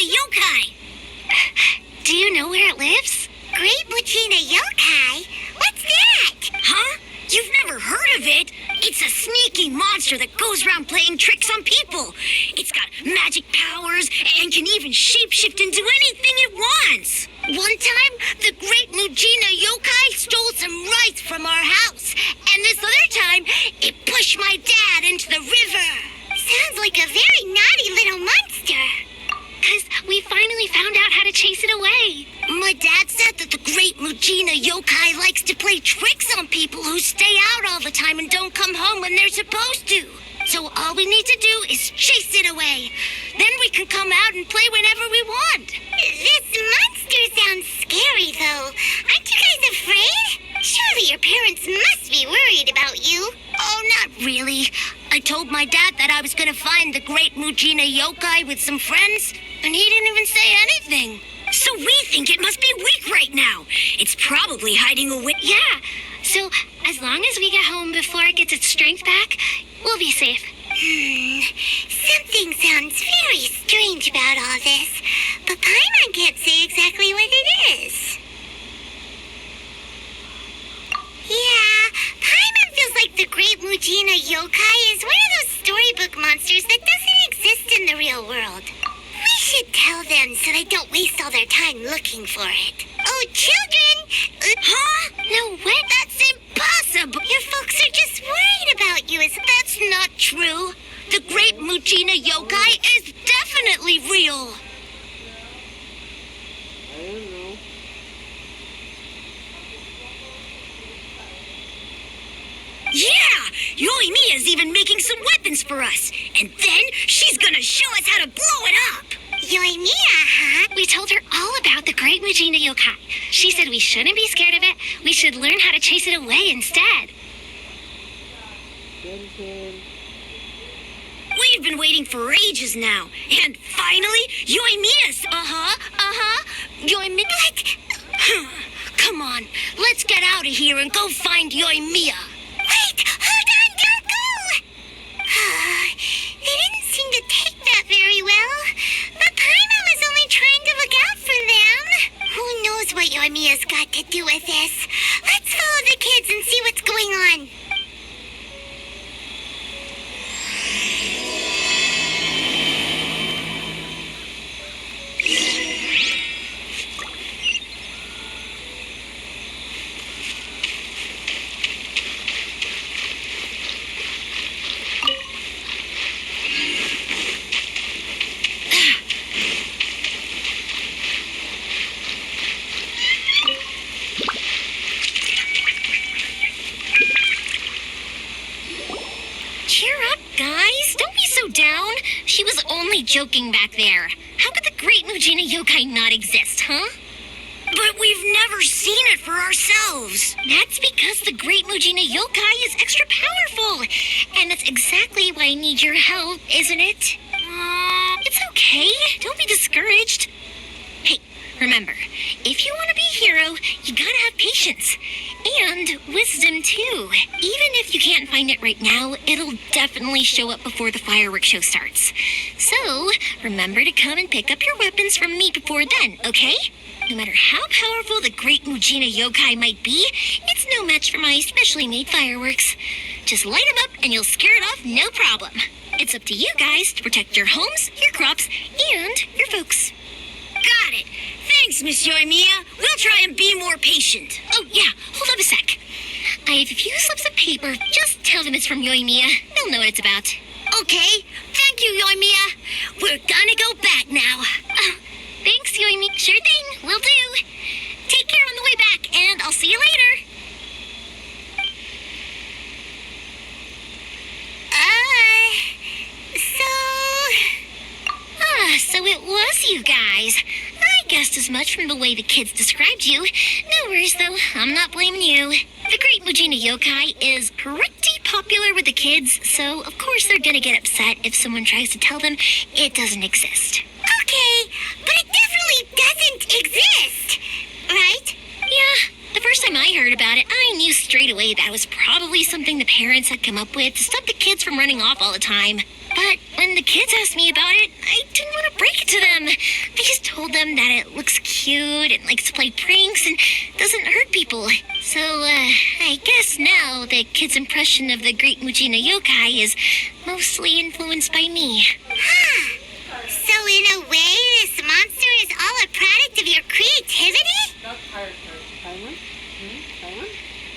Mujina Yokai! Do you know where it lives? Great Mujina Yokai? What's that? Huh? You've never heard of it? It's a sneaky monster that goes around playing tricks on people. It's got magic powers and can even shapeshift into anything it wants. One time, the Great Mujina Yokai stole some rice from our house. And this other time, it pushed my dad into the river. Sounds like a very naughty little monster. 'Cause we finally found out how to chase it away. My dad said that the Great Mujina Yokai likes to play tricks on people who stay out all the time and don't come home when they're supposed to. So all we need to do is chase it away. Then we can come out and play whenever we want. This monster sounds scary, though. Aren't you guys afraid? Surely your parents must be worried about you. Oh, not really. I told my dad that I was gonna find the Great Mujina Yokai with some friends, and he didn't even say anything. So we think it must be weak right now. It's probably hiding away. Yeah, so as long as we get home before it gets its strength back, we'll be safe. Something sounds very strange about all this, but Paimon can't say exactly what it is. Yeah, Paimon feels like the Great Mujina Yokai is one of those storybook monsters that doesn't exist in the real world. We should tell them so they don't waste all their time looking for it. Oh, children! Huh? No, what? That's impossible. Your folks are just worried about you. That's not true. The Great Mujina Yokai is definitely real. I don't know. Yeah! Yoimiya's even making some weapons for us. And then she's gonna show us how to blow it up. Yoimiya, huh? We told her all about the Great Mujina Yokai. She said we shouldn't be scared of it. We should learn how to chase it away instead. We've been waiting for ages now. And finally, Yoimiya's... Yoimiya... Come on, let's get out of here and go find Yoimiya. Wait! Hold on! Don't go! They didn't seem to take that very well. But Paimon was only trying to look out for them. Who knows what Yoimiya's got to do with this? Let's follow the kids and see what's going on. Cheer up, guys. Don't be so down. She was only joking back there. How could the Great Mujina Yokai not exist, huh? But we've never seen it for ourselves. That's because the Great Mujina Yokai is extra powerful. And that's exactly why I need your help, isn't it? It's okay. Don't be discouraged. Hey, remember, if you want to be a hero, you gotta have patience. And wisdom, too. Even if you can't find it right now, it'll definitely show up before the fireworks show starts. So, remember to come and pick up your weapons from me before then, okay? No matter how powerful the Great Mujina Yokai might be, it's no match for my specially made fireworks. Just light them up and you'll scare it off no problem. It's up to you guys to protect your homes, your crops, and your folks. Got it. Thanks, Miss Yoimiya. We'll try and be more patient. Oh, yeah, hold up a sec. I have a few slips of paper. Just tell them it's from Yoimiya. They'll know what it's about. Okay. Thank you, Yoimiya. We're gonna go back now. Thanks, Yoimiya. Sure thing. Will do. Take care on the way back, and I'll see you later. So it was you guys. I guessed as much from the way the kids described you. No worries, though. I'm not blaming you. The Great Mujina Yokai is pretty popular with the kids, so of course they're gonna get upset if someone tries to tell them it doesn't exist. Okay, but it definitely doesn't exist, right? Yeah, the first time I heard about it, I knew straight away that was probably something the parents had come up with to stop the kids from running off all the time. But when the kids asked me about it, I didn't want to break it to them. I told them that it looks cute and likes to play pranks and doesn't hurt people. So, I guess now the kid's impression of the Great Mujina Yokai is mostly influenced by me. So in a way, this monster is all a product of your creativity? Not pirate card. Paimon? Paimon?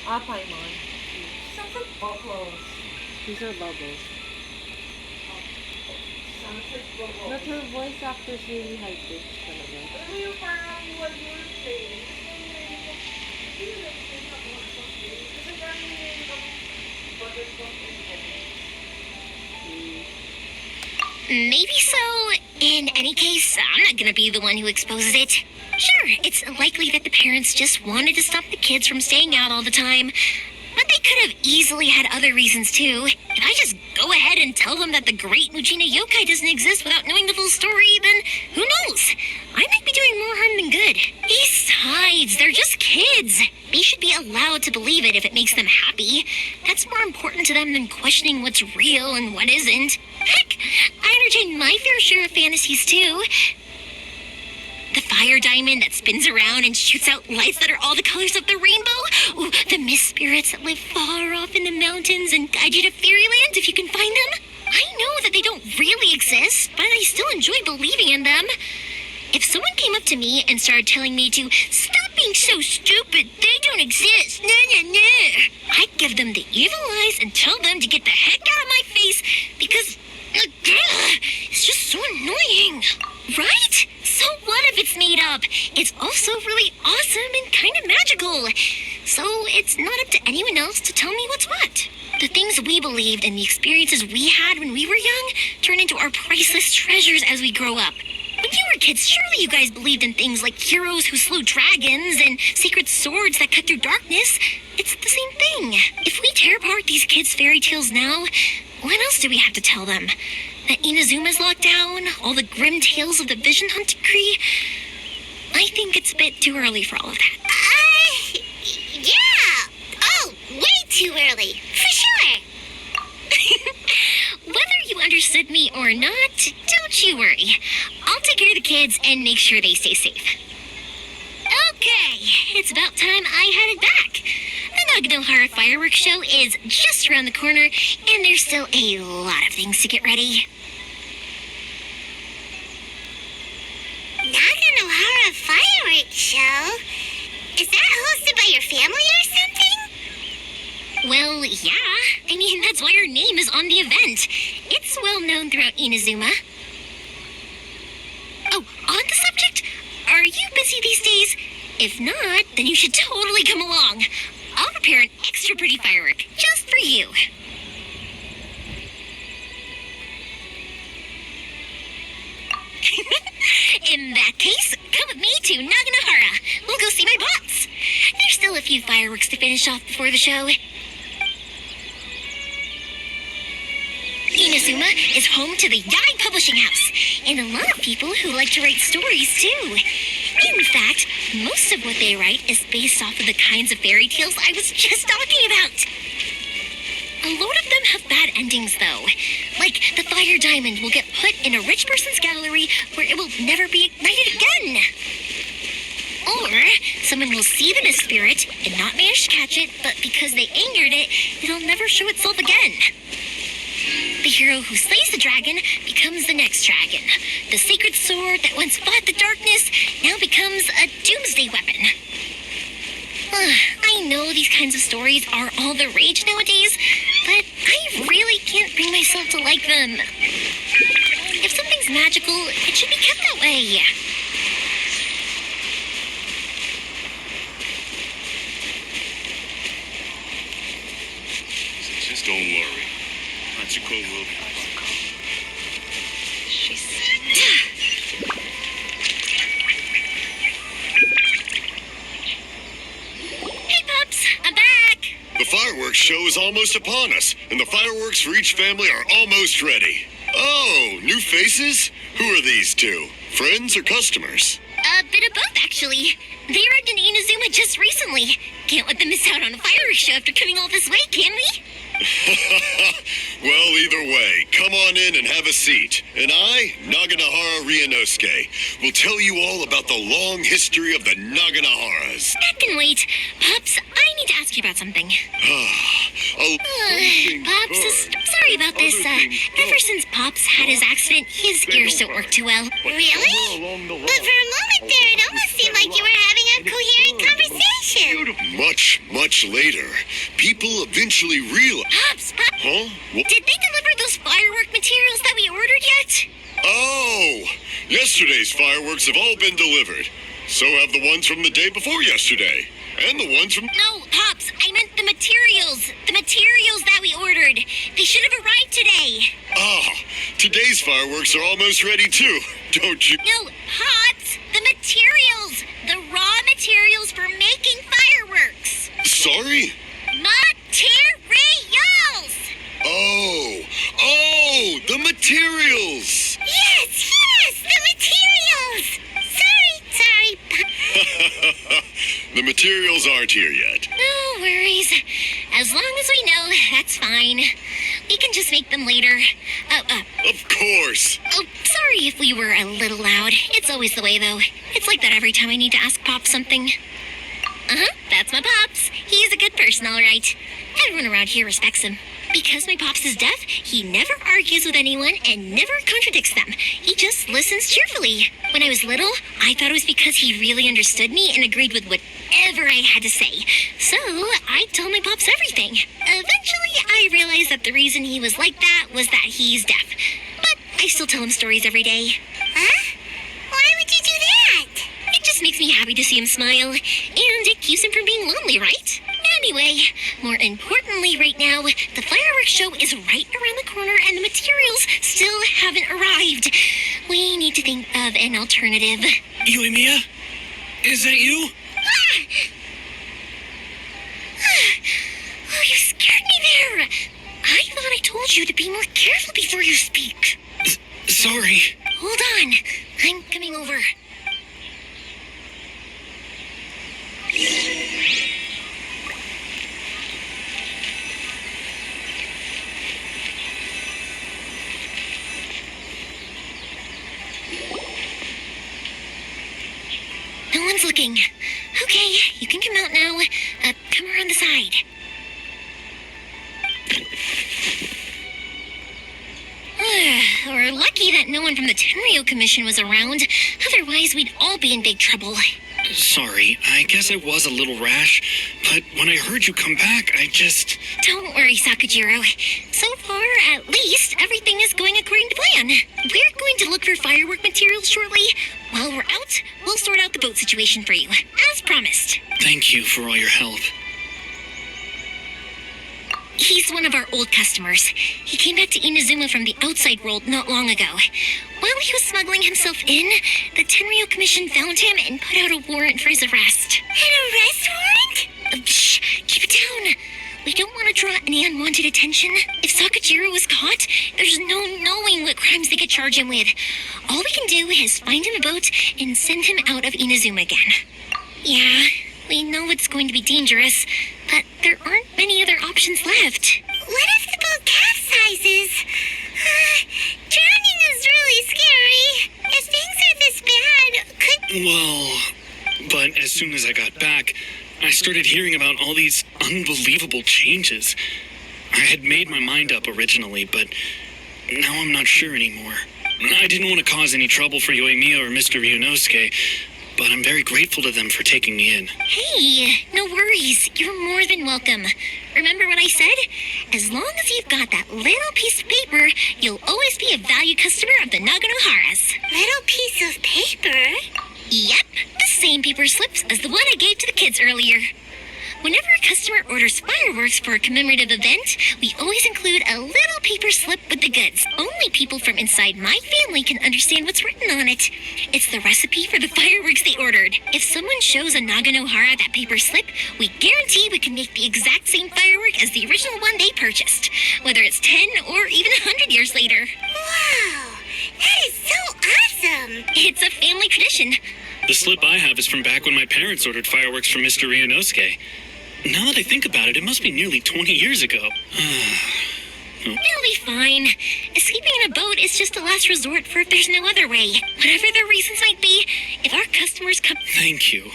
Ah, Paimon. Bubbles. These are bubbles. But her voice actor's really high-pitched talaga. Pero yung parang what you were saying, Maybe so. In any case, I'm not gonna be the one who exposes it. Sure, it's likely that the parents just wanted to stop the kids from staying out all the time. But they could have easily had other reasons too. If I just go ahead and tell them that the Great Mujina Yokai doesn't exist without knowing the full story, then who knows? I might be doing more harm than good. Besides, they're just kids. They should be allowed to believe it if it makes them happy. That's more important to them than questioning what's real and what isn't. Heck, I entertain my fair share of fantasies too. The fire diamond that spins around and shoots out lights that are all the colors of the rainbow. Ooh, the mist spirits that live far off in the mountains and guide you to fairyland if you can find them. I know that they don't really exist, but I still enjoy believing in them. If someone came up to me and started telling me to stop being so stupid, they don't exist, I'd give them the evil eyes and tell them to get the heck out of my face because it's just so annoying. Right? So what if it's made up? It's also really awesome and kind of magical. So it's not up to anyone else to tell me what's what. The things we believed and the experiences we had when we were young turn into our priceless treasures as we grow up. When you were kids, surely you guys believed in things like heroes who slew dragons and secret swords that cut through darkness. It's the same thing. If we tear apart these kids' fairy tales now, what else do we have to tell them? That Inazuma's locked down? All the grim tales of the Vision Hunt decree? I think it's a bit too early for all of that. Yeah. Oh, way too early. For sure. Whether you understood me or not, don't you worry. I'll take care of the kids and make sure they stay safe. Okay, it's about time I headed back. The Naganohara fireworks show is just around the corner, and there's still a lot of things to get ready. Naganohara fireworks show? Is that hosted by your family or something? Well, yeah. I mean, that's why our name is on the event. It's well known throughout Inazuma. Oh, on the subject, are you busy these days? If not, then you should totally come along. I'll prepare an extra pretty firework just for you. In that case, come with me to Naganohara. We'll go see my bots. There's still a few fireworks to finish off before the show. Inazuma is home to the Yai Publishing House, and a lot of people who like to write stories too. In fact, most of what they write is based off of the kinds of fairy tales I was just talking about. A lot of them have bad endings, though. Like, the fire diamond will get put in a rich person's gallery where it will never be ignited again. Or, someone will see the mist spirit and not manage to catch it, but because they angered it, it'll never show itself again. The hero who slays the dragon becomes the next dragon. The sacred sword that once fought the darkness now becomes a doomsday weapon. I know these kinds of stories are all the rage nowadays, but I really can't bring myself to like them. If something's magical, it should be kept that way. Just don't worry. Hachiko will be. Hey, pups, I'm back. The fireworks show is almost upon us, and the fireworks for each family are almost ready. Oh, new faces? Who are these two? Friends or customers? A bit of both, actually. They arrived in Inazuma just recently. Can't let them miss out on a fireworks show after coming all this way, can we? Well, either way, come on in and have a seat. And I, Naganahara Ryunosuke, will tell you all about the long history of the Naganaharas. That can wait. Pops, I need to ask you about something. Pops, sorry about this. Ever since Pops had his accident, his ears don't work too well. Really? But for a moment there, it almost seemed like you were having a coherent conversation. Much later, people eventually realized... Pops, Huh? What? did they deliver those firework materials that we ordered yet? Oh! Yesterday's fireworks have all been delivered. So have the ones from the day before yesterday. And the ones from... No, Pops, I meant the materials. The materials that we ordered. They should have arrived today. Ah, today's fireworks are almost ready too, don't you? No, Pops, the materials. The raw materials for making fireworks. Sorry? Materials! Oh, the materials! Yes, the materials. Sorry. The materials aren't here yet. No worries. As long as we know, that's fine. We can just make them later. Of course. Oh, sorry if we were a little loud. It's always the way, though. It's like that every time I need to ask Pop something. That's my Pops. He's a good person, all right. Everyone around here respects him. Because my Pops is deaf, he never argues with anyone and never contradicts them. He just listens cheerfully. When I was little, I thought it was because he really understood me and agreed with whatever I had to say. So, I told my Pops everything. Eventually, I realized that the reason he was like that was that he's deaf. But I still tell him stories every day. Huh? Why would you do that? It just makes me happy to see him smile. And it keeps him from being lonely, right? Anyway, more importantly right now, the fireworks show is right around the corner and the materials still haven't arrived. We need to think of an alternative. Yoimiya? Is that you? Oh, you scared me there. I thought I told you to be more careful before you speak. Sorry. Hold on. I'm coming over. No one's looking. Okay, you can come out now. Come around the side. We're lucky that no one from the Tenryo Commission was around. Otherwise, we'd all be in big trouble. Sorry, I guess I was a little rash, but when I heard you come back, I just... Don't worry, Sakajiro. So far, at least, everything is going according to plan. We're going to look for firework materials shortly. While we're out, we'll sort out the boat situation for you, as promised. Thank you for all your help. He's one of our old customers. He came back to Inazuma from the outside world not long ago. While he was smuggling himself in, the Tenryo Commission found him and put out a warrant for his arrest. An arrest warrant? Shh, keep it down. We don't want to draw any unwanted attention. If Sakajiro was caught, there's no knowing what crimes they could charge him with. All we can do is find him a boat and send him out of Inazuma again. Yeah, we know it's going to be dangerous, but there aren't many other options left. What if the boat capsizes? Drowning is really scary. If things are this bad, could... Well, but as soon as I got back, I started hearing about all these unbelievable changes. I had made my mind up originally, but now I'm not sure anymore. I didn't want to cause any trouble for Yoimiya or Mr. Ryunosuke, but I'm very grateful to them for taking me in. Hey, no worries. You're more than welcome. Remember what I said? As long as you've got that little piece of paper, you'll always be a valued customer of the Naganoharas. Little piece of paper? Yep, the same paper slips as the one I gave to the kids earlier. Whenever a customer orders fireworks for a commemorative event, we always include a little paper slip with the goods. Only people from inside my family can understand what's written on it. It's the recipe for the fireworks they ordered. If someone shows a Naganohara that paper slip, we guarantee we can make the exact same firework as the original one they purchased, whether it's 10 or even 100 years later. Wow, that is so awesome. It's a family tradition. The slip I have is from back when my parents ordered fireworks from Mr. Ryunosuke. Now that I think about it, it must be nearly 20 years ago. It'll be fine. Escaping in a boat is just a last resort for if there's no other way. Whatever the reasons might be, if our customers come... Thank you.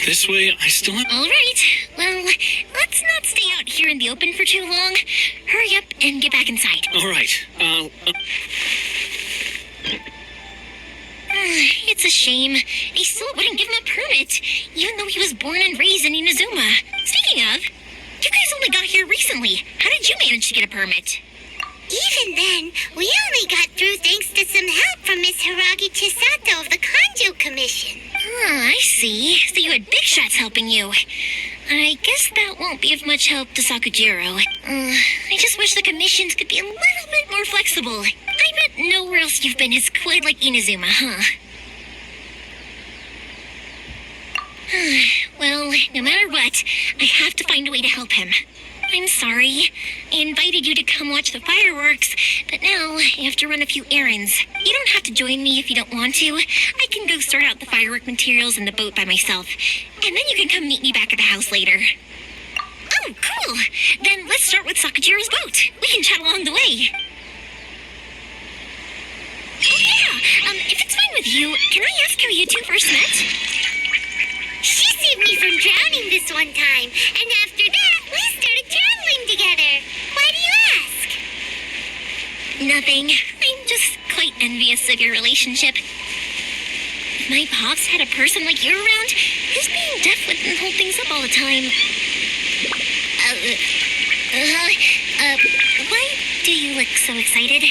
This way, I still have... All right. Well, let's not stay out here in the open for too long. Hurry up and get back inside. All right. It's a shame. They still wouldn't give him a permit, even though he was born and raised in Inazuma. Speaking of, you guys only got here recently. How did you manage to get a permit? Even then, we only got through thanks to some help from Miss Hiragi Chisato of the Kanjo Commission. I see. So you had big shots helping you. I guess that won't be of much help to Sakujiro. I just wish the commissions could be a little bit more flexible. I bet nowhere else you've been is quite like Inazuma, huh? Well, no matter what, I have to find a way to help him. I'm sorry. I invited you to come watch the fireworks, but now I have to run a few errands. You don't have to join me if you don't want to. I can go sort out the firework materials in the boat by myself, and then you can come meet me back at the house later. Oh, cool. Then let's start with Sakujiro's boat. We can chat along the way. Oh, yeah. If it's fine with you, can I ask how you two first met? She saved me from drowning this one time, and after that, we started traveling together. Why do you ask? Nothing. I'm just quite envious of your relationship. If my pops had a person like you around, his being deaf wouldn't hold things up all the time. Why do you look so excited?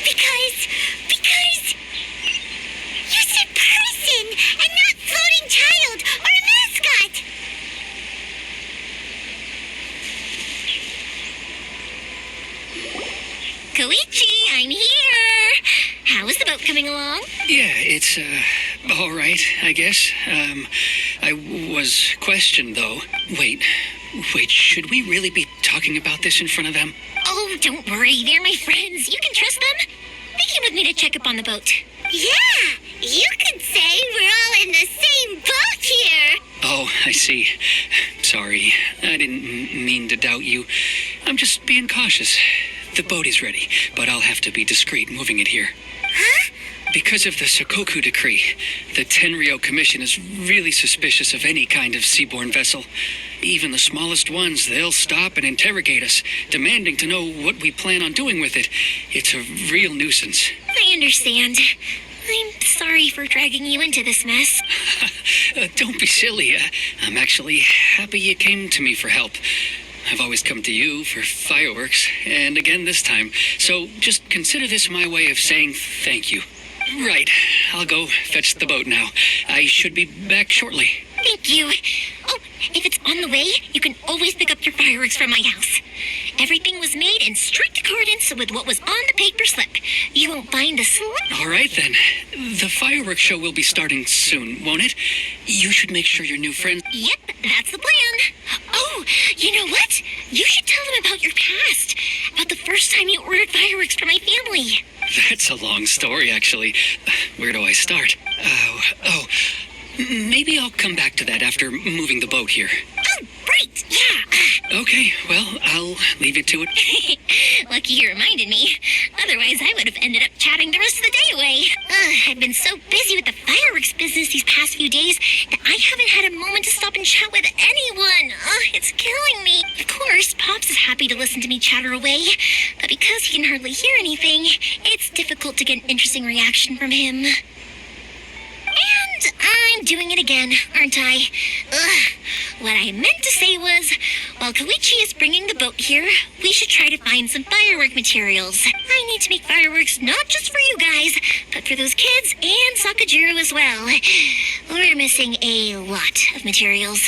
Because you said person and not floating child or a mascot. Koichi, I'm here. How is the boat coming along? Yeah, it's, all right, I guess. I was questioned, though. Wait, should we really be talking about this in front of them? Oh, don't worry. They're my friends. You can trust them. They came with me to check up on the boat. Yeah, you could say we're all in the same boat here. Oh, I see. Sorry, I didn't mean to doubt you. I'm just being cautious. The boat is ready, but I'll have to be discreet moving it here. Huh? Because of the Sokoku decree, the Tenryo Commission is really suspicious of any kind of seaborne vessel. Even the smallest ones, they'll stop and interrogate us, demanding to know what we plan on doing with it. It's a real nuisance. I understand. I'm sorry for dragging you into this mess. Don't be silly. I'm actually happy you came to me for help. I've always come to you for fireworks, and again this time. So just consider this my way of saying thank you. Right, I'll go fetch the boat now. I should be back shortly. Thank you. Oh, if it's on the way, you can always pick up your fireworks from my house. Everything was made in strict accordance with what was on the paper slip. You won't find the slip. All right, then. The fireworks show will be starting soon, won't it? You should make sure your new friends... Yep, that's the plan. Oh, you know what? You should tell them about your past. About the first time you ordered fireworks for my family. That's a long story, actually. Where do I start? Maybe I'll come back to that after moving the boat here. Oh, right, yeah. Okay, well, I'll leave it to it. Lucky you reminded me. Otherwise, I would have ended up chatting the rest of the day away. I've been so busy with the fireworks business these past few days that I haven't had a moment to stop and chat with anyone. It's killing me. Of course, Pops is happy to listen to me chatter away, but because he can hardly hear anything, it's difficult to get an interesting reaction from him. And I'm doing it again, aren't I? What I meant to say was, while Koichi is bringing the boat here, we should try to find some firework materials. I need to make fireworks not just for you guys, but for those kids and Sakujiro as well. We're missing a lot of materials.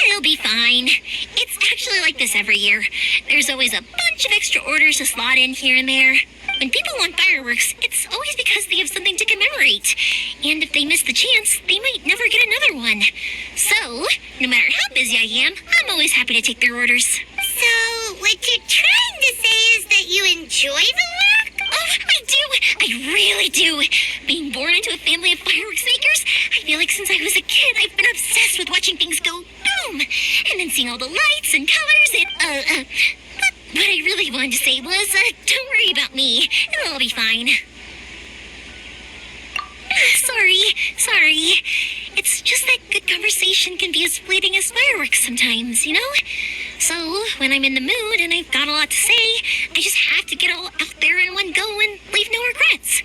It'll be fine. It's actually like this every year. There's always a bunch of extra orders to slot in here and there. When people want fireworks, it's always because they have something to commemorate. And if they miss the chance, they might never get another one. So, no matter how busy I am, I'm always happy to take their orders. So, what you're trying to say is that you enjoy the work? Oh, I do! I really do! Being born into a family of fireworks makers, I feel like since I was a kid, I've been obsessed with watching things go home. And then seeing all the lights and colors and, but what I really wanted to say was, don't worry about me. It'll all be fine. Sorry. It's just that good conversation can be as fleeting as fireworks sometimes, you know? So, when I'm in the mood and I've got a lot to say, I just have to get all out there in one go and leave no regrets.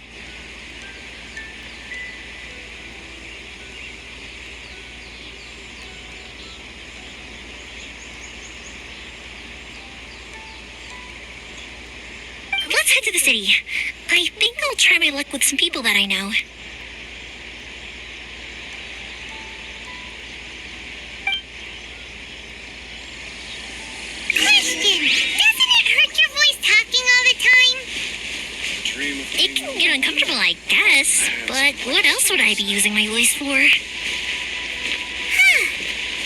Let's head to the city. I think I'll try my luck with some people that I know. Question, doesn't it hurt your voice talking all the time? It can get uncomfortable, I guess, but what else would I be using my voice for? Huh,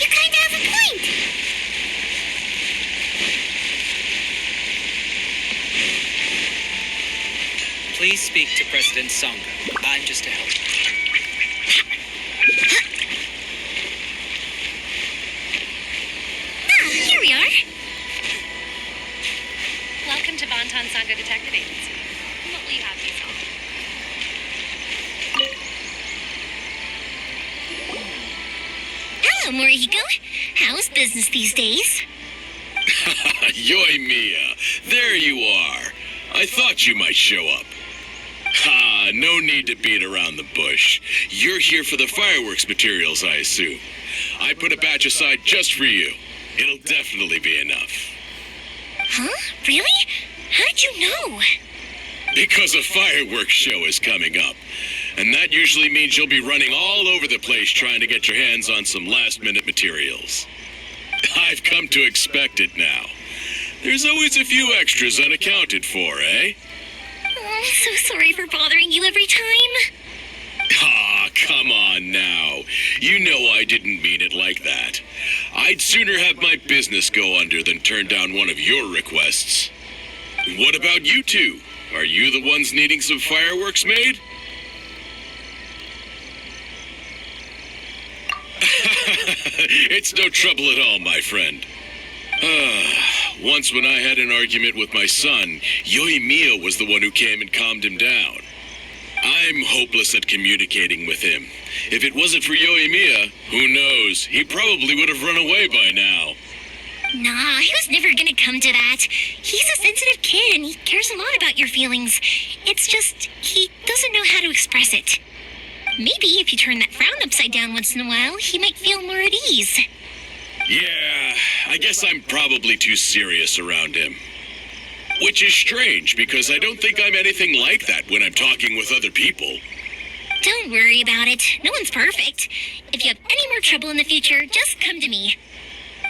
you kinda have a point. Please speak to President Sangha. I'm just a helper. Here we are. Welcome to Bantan Sangha Detective Agency. What will you have, please? Hello, Morihiko. How's business these days? Yoimiya, there you are. I thought you might show up. Ha, no need to beat around the bush. You're here for the fireworks materials, I assume. I put a batch aside just for you. It'll definitely be enough. Huh? Really? How'd you know? Because a fireworks show is coming up. And that usually means you'll be running all over the place trying to get your hands on some last-minute materials. I've come to expect it now. There's always a few extras unaccounted for, eh? Oh, I'm so sorry for bothering you every time. Ah, come on now. You know I didn't mean it like that. I'd sooner have my business go under than turn down one of your requests. What about you two? Are you the ones needing some fireworks made? It's no trouble at all, my friend. Once when I had an argument with my son, Yoimiya was the one who came and calmed him down. I'm hopeless at communicating with him. If it wasn't for Yoimiya, who knows, he probably would have run away by now. Nah, he was never gonna come to that. He's a sensitive kid and he cares a lot about your feelings. It's just, he doesn't know how to express it. Maybe if you turn that frown upside down once in a while, he might feel more at ease. Yeah, I guess I'm probably too serious around him. Which is strange, because I don't think I'm anything like that when I'm talking with other people. Don't worry about it. No one's perfect. If you have any more trouble in the future, just come to me.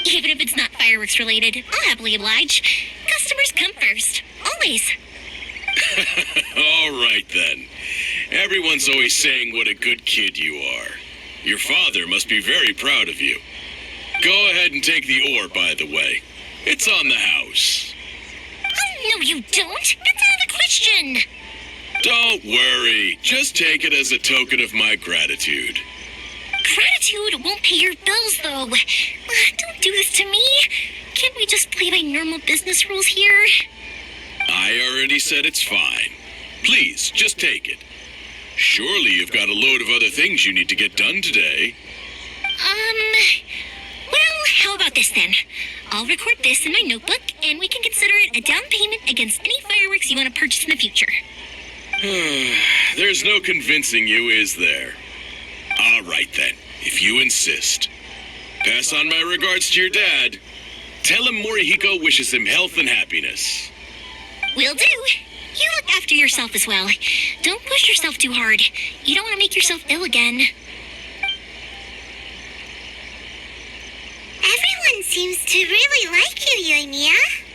Even if it's not fireworks related, I'll happily oblige. Customers come first. Always. All right, then. Everyone's always saying what a good kid you are. Your father must be very proud of you. Go ahead and take the ore, by the way. It's on the house. Oh, no, you don't. That's out of the question. Don't worry. Just take it as a token of my gratitude. Gratitude won't pay your bills, though. Don't do this to me. Can't we just play by normal business rules here? I already said it's fine. Please, just take it. Surely you've got a load of other things you need to get done today. Well, how about this then? I'll record this in my notebook, and we can consider it a down payment against any fireworks you want to purchase in the future. There's no convincing you, is there? All right, then, if you insist. Pass on my regards to your dad. Tell him Morihiko wishes him health and happiness. Will do. You look after yourself as well. Don't push yourself too hard. You don't want to make yourself ill again. Everyone seems to really like you, Yoimiya.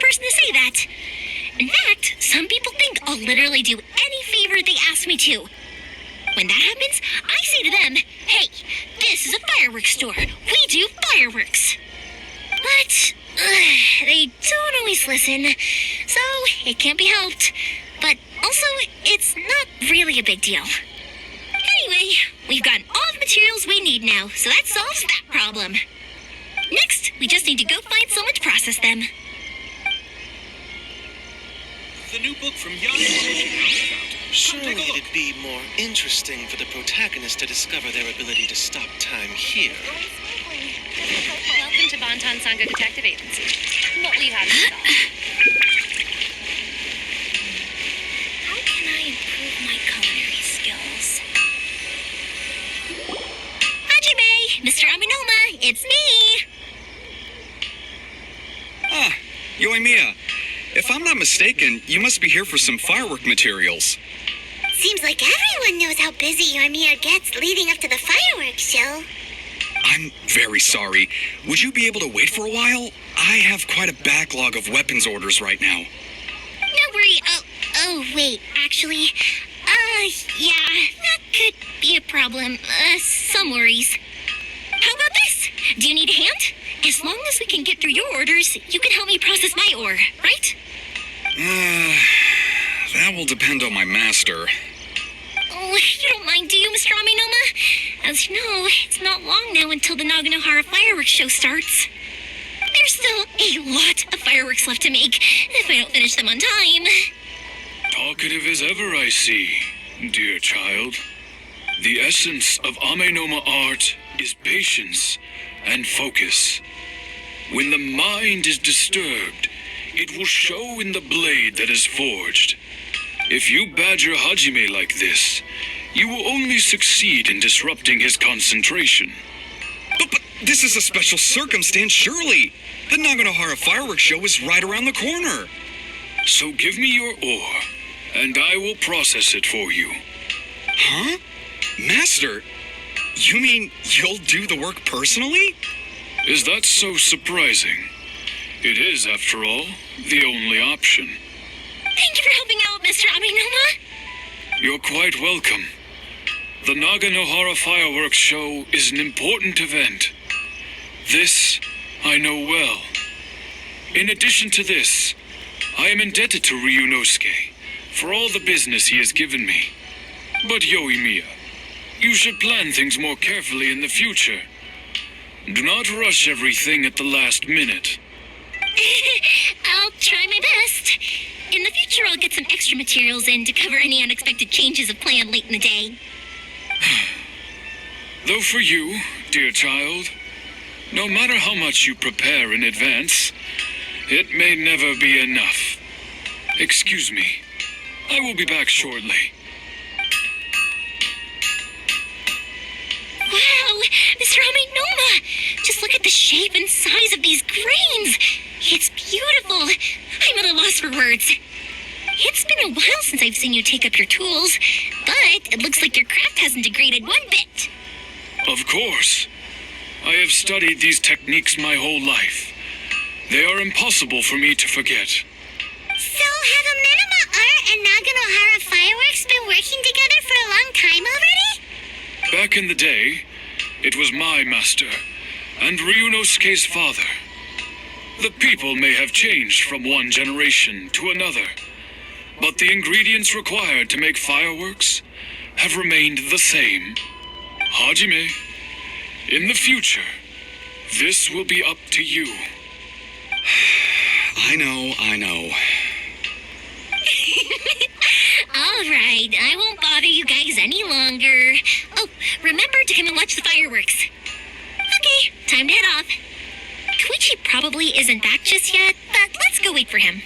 first person to say that. In fact, some people think I'll literally do any favor they ask me to. When that happens, I say to them, hey, this is a fireworks store. We do fireworks. But they don't always listen, so it can't be helped. But also, it's not really a big deal. Anyway, we've gotten all the materials we need now, so that solves that problem. Next, we just need to go find someone to process them. The new book from Young Publishing House is out. Surely Take a look. it'd be more interesting for the protagonist to discover their ability to stop time here. Welcome to Bonton Sangha Detective Agency. What will you have in stock? How can I improve my culinary skills? Hajime! Mr. Aminoma, it's me! Ah, Yoimiya. If I'm not mistaken, you must be here for some firework materials. Seems like everyone knows how busy Yoimiya gets leading up to the fireworks show. I'm very sorry. Would you be able to wait for a while? I have quite a backlog of weapons orders right now. No worry. Oh, wait, actually, yeah, that could be a problem. Some worries. How about this? Do you need a hand? As long as we can get through your orders, you can help me process my ore, right? That will depend on my master. Oh, you don't mind, do you, Mr. Aminoma? As you know, it's not long now until the Naganohara fireworks show starts. There's still a lot of fireworks left to make if I don't finish them on time. Talkative as ever, I see, dear child. The essence of Amenoma art is patience and focus. When the mind is disturbed, it will show in the blade that is forged. If you badger Hajime like this, you will only succeed in disrupting his concentration. But this is a special circumstance, surely. The Naganohara fireworks show is right around the corner. So give me your ore, and I will process it for you. Huh? Master, you mean you'll do the work personally? Is that so surprising? It is, after all, the only option. Thank you for helping out, Mr. Aminoma. You're quite welcome. The Naganohara fireworks show is an important event. This I know well. In addition to this, I am indebted to Ryunosuke for all the business he has given me. But Yoimiya, you should plan things more carefully in the future. Do not rush everything at the last minute. I'll try my best. In the future, I'll get some extra materials in to cover any unexpected changes of plan late in the day. Though for you, dear child, no matter how much you prepare in advance, it may never be enough. Excuse me. I will be back shortly. Wow, Mr. Aminoma! Just look at the shape and size of these grains. It's beautiful. I'm at a loss for words. It's been a while since I've seen you take up your tools, but it looks like your craft hasn't degraded one bit. Of course. I have studied these techniques my whole life. They are impossible for me to forget. So have Amenoma Art and Naganohara Fireworks been working together for a long time already? Back in the day, it was my master and Ryunosuke's father. The people may have changed from one generation to another, but the ingredients required to make fireworks have remained the same. Hajime, in the future, this will be up to you. I know. All right, I won't bother you guys any longer. Oh, remember to come and watch the fireworks. Okay, time to head off. Koichi probably isn't back just yet, but let's go wait for him.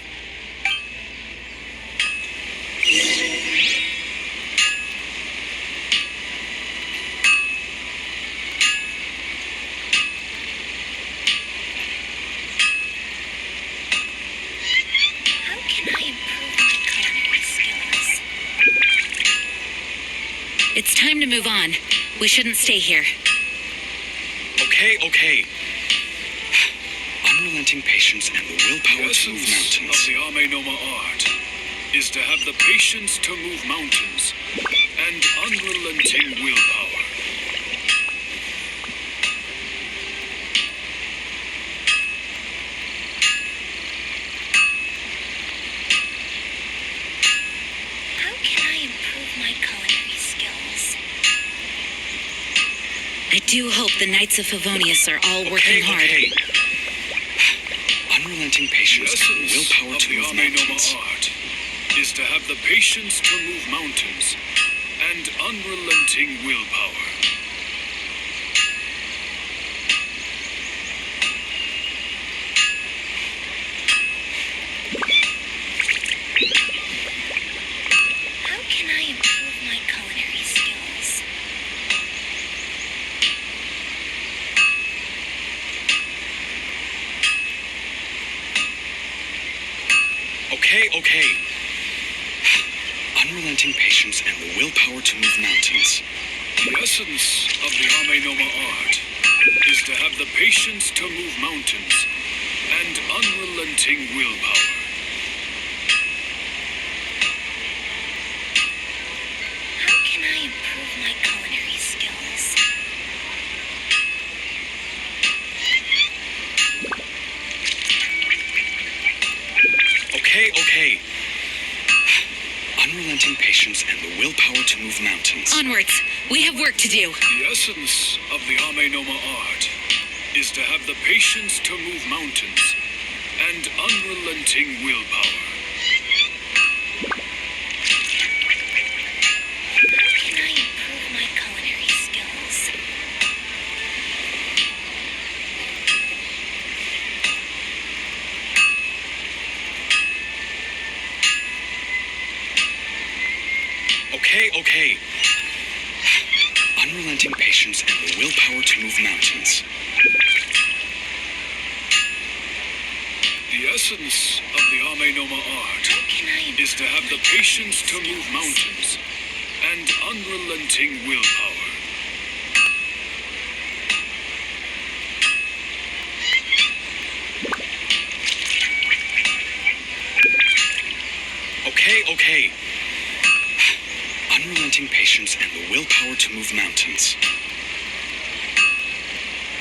How can I improve my culinary skills? It's time to move on. We shouldn't stay here. Okay. Unrelenting patience and the willpower to move mountains. Of the Ame Noma art is to have the patience to move mountains and unrelenting willpower. How can I improve my culinary skills? I do hope the Knights of Favonius are all working hard. Okay. Unrelenting patience The and essence willpower of to the move Ame Noma mountains. art is to have the patience to move mountains and unrelenting willpower. How can I improve my culinary skills? Okay. Unrelenting patience and the willpower to move mountains. The essence of the Ame Noma art is to have the patience to move mountains and unrelenting willpower. How can I improve my culinary skills? Okay. Unrelenting patience and the willpower to move mountains. Onwards. We have work to do. The essence of the Ame Noma art is to have the patience to move mountains and unrelenting willpower. How can I improve my culinary skills? Okay. Unrelenting patience and the willpower to move mountains. The essence of the Ame Noma art How can I improve is to have the patience to move mountains and unrelenting willpower. Okay. Unrelenting patience and the willpower to move mountains.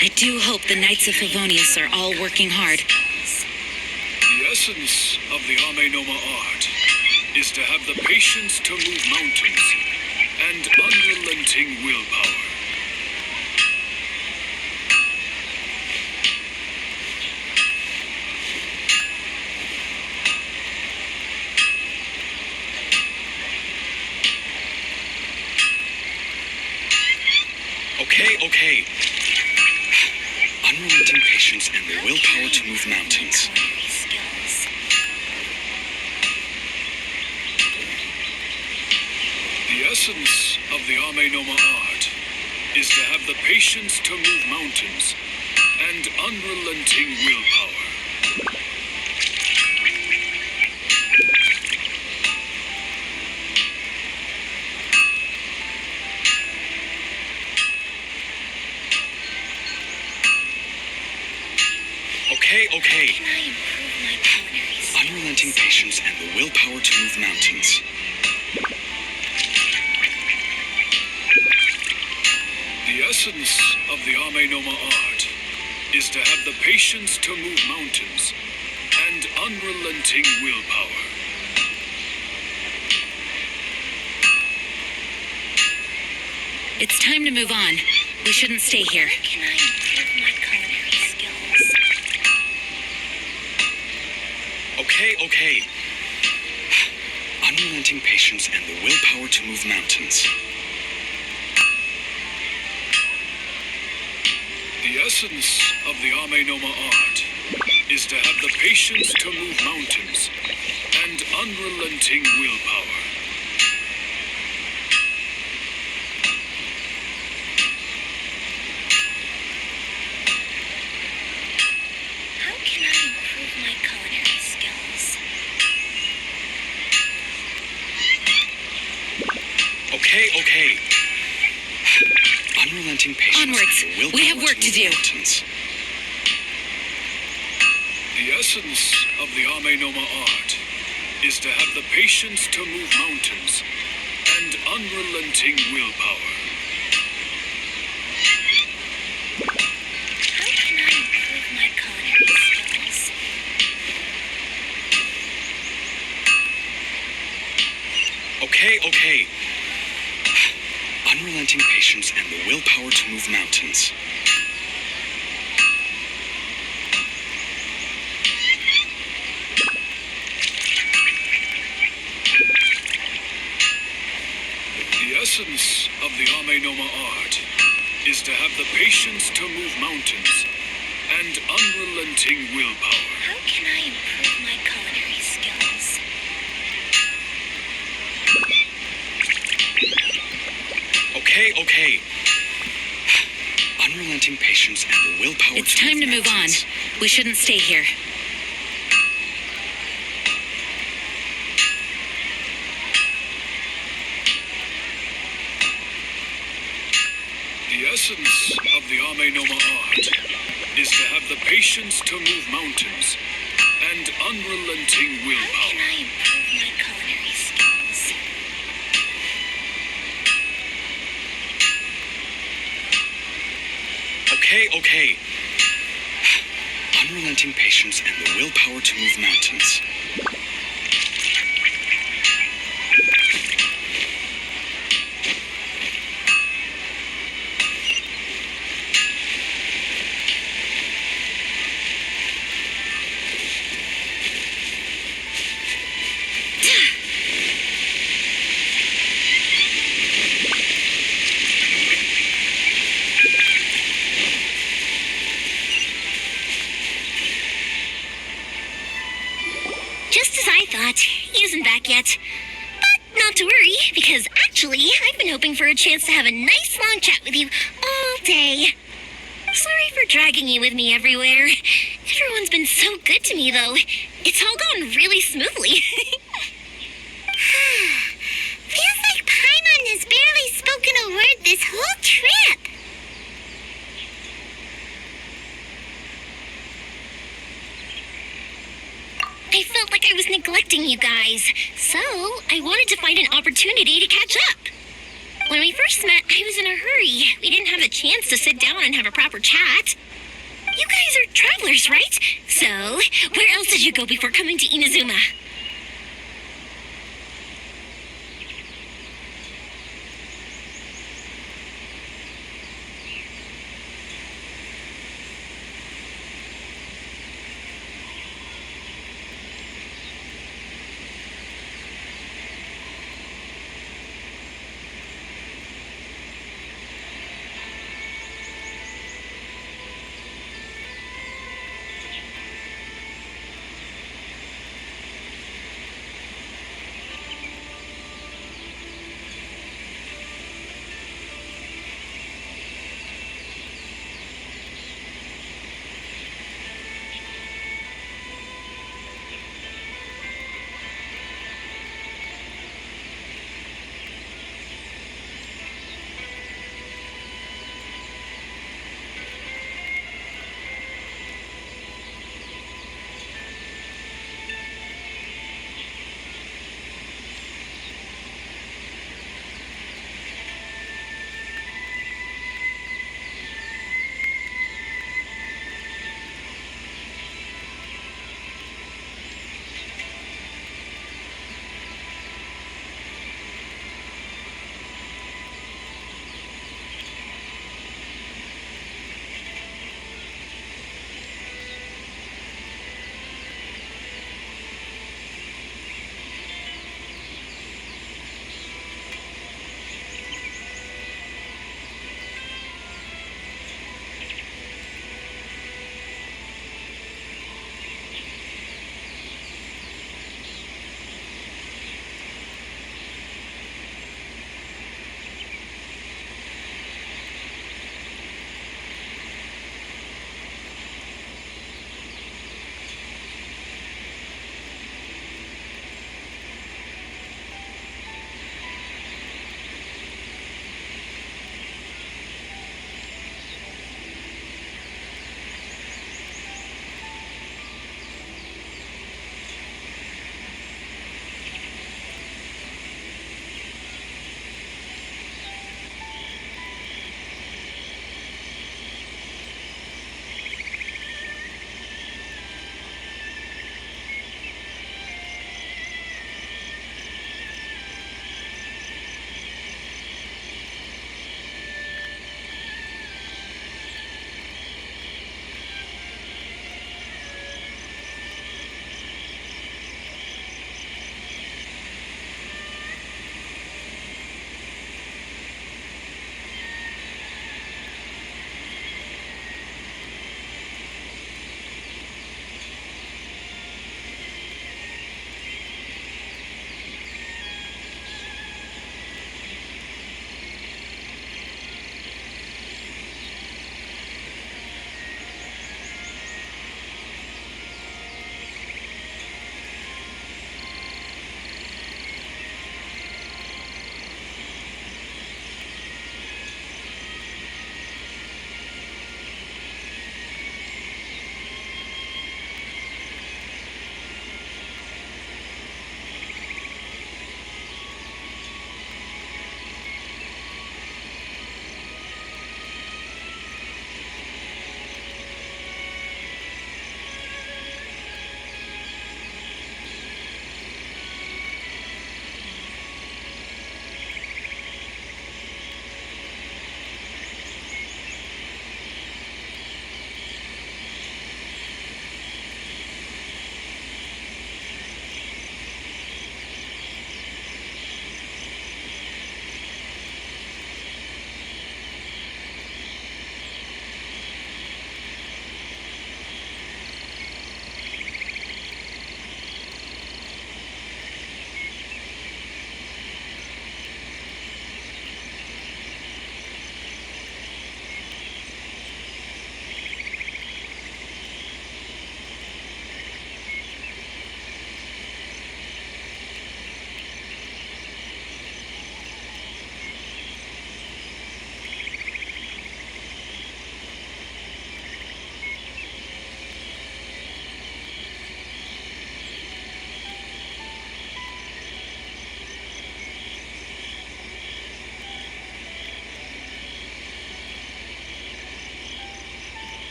I do hope the Knights of Favonius are all working hard. The essence of the Ame Noma art is to have the patience to move mountains and unrelenting willpower. Okay. Unrelenting patience and the willpower to move mountains. culinary skills? The essence of the Ame Noma art is to have the patience to move mountains and unrelenting willpower. Okay. Can I improve my culinary skills? Unrelenting patience and the willpower to move mountains. The essence of the Ame Noma art is to have the patience to move mountains and unrelenting willpower. It's time to move on. We shouldn't stay here. How can I improve my culinary skills? Okay. Unrelenting patience and the willpower to move mountains. The essence of the Ame Noma art is to have the patience to move mountains and unrelenting willpower. How can I improve my culinary skills? Okay. Unrelenting patience Onwards. and the We have willpower work to move do. mountains. The essence of the Ame-Noma art is to have the patience to move mountains and unrelenting willpower. How can I improve my culinary skills? Okay. Unrelenting patience and the willpower to move mountains. The essence of the Ame-Noma art is to have the patience to move mountains and unrelenting willpower. How can I improve my culinary skills? Okay. Unrelenting patience and the willpower It's time to move on. mountains. We shouldn't stay here. The essence of the Ame-Noma art is to have the patience to move mountains and unrelenting How willpower. can I improve my culinary skills? Okay. Unrelenting patience and the willpower to move mountains. Just as I thought, he isn't back yet. But not to worry, because actually, I've been hoping for a chance to have a nice long chat with you all day. Sorry for dragging you with me everywhere. Everyone's been so good to me, though. It's all gone really smoothly. Feels like Paimon has barely spoken a word this whole trip. I felt like I was neglecting you guys, so I wanted to find an opportunity to catch up. When we first met, I was in a hurry. We didn't have a chance to sit down and have a proper chat. You guys are travelers, right? So, where else did you go before coming to Inazuma?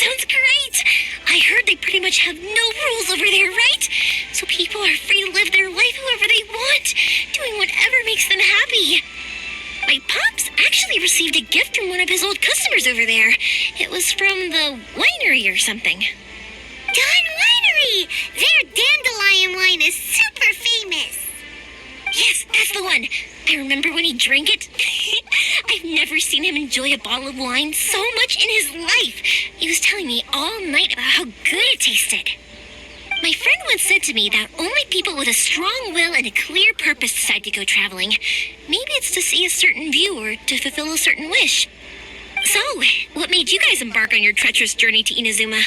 sounds great. I heard they pretty much have no rules over there, right? So people are free to live their life however they want, doing whatever makes them happy. My pops actually received a gift from one of his old customers over there. It was from the winery or something. Dawn Winery! Their dandelion wine is super famous. Yes, that's the one. I remember when he drank it. I've never seen him enjoy a bottle of wine so much in his life. He was telling me all night about how good it tasted. My friend once said to me that only people with a strong will and a clear purpose decide to go traveling. Maybe it's to see a certain view or to fulfill a certain wish. So, what made you guys embark on your treacherous journey to Inazuma?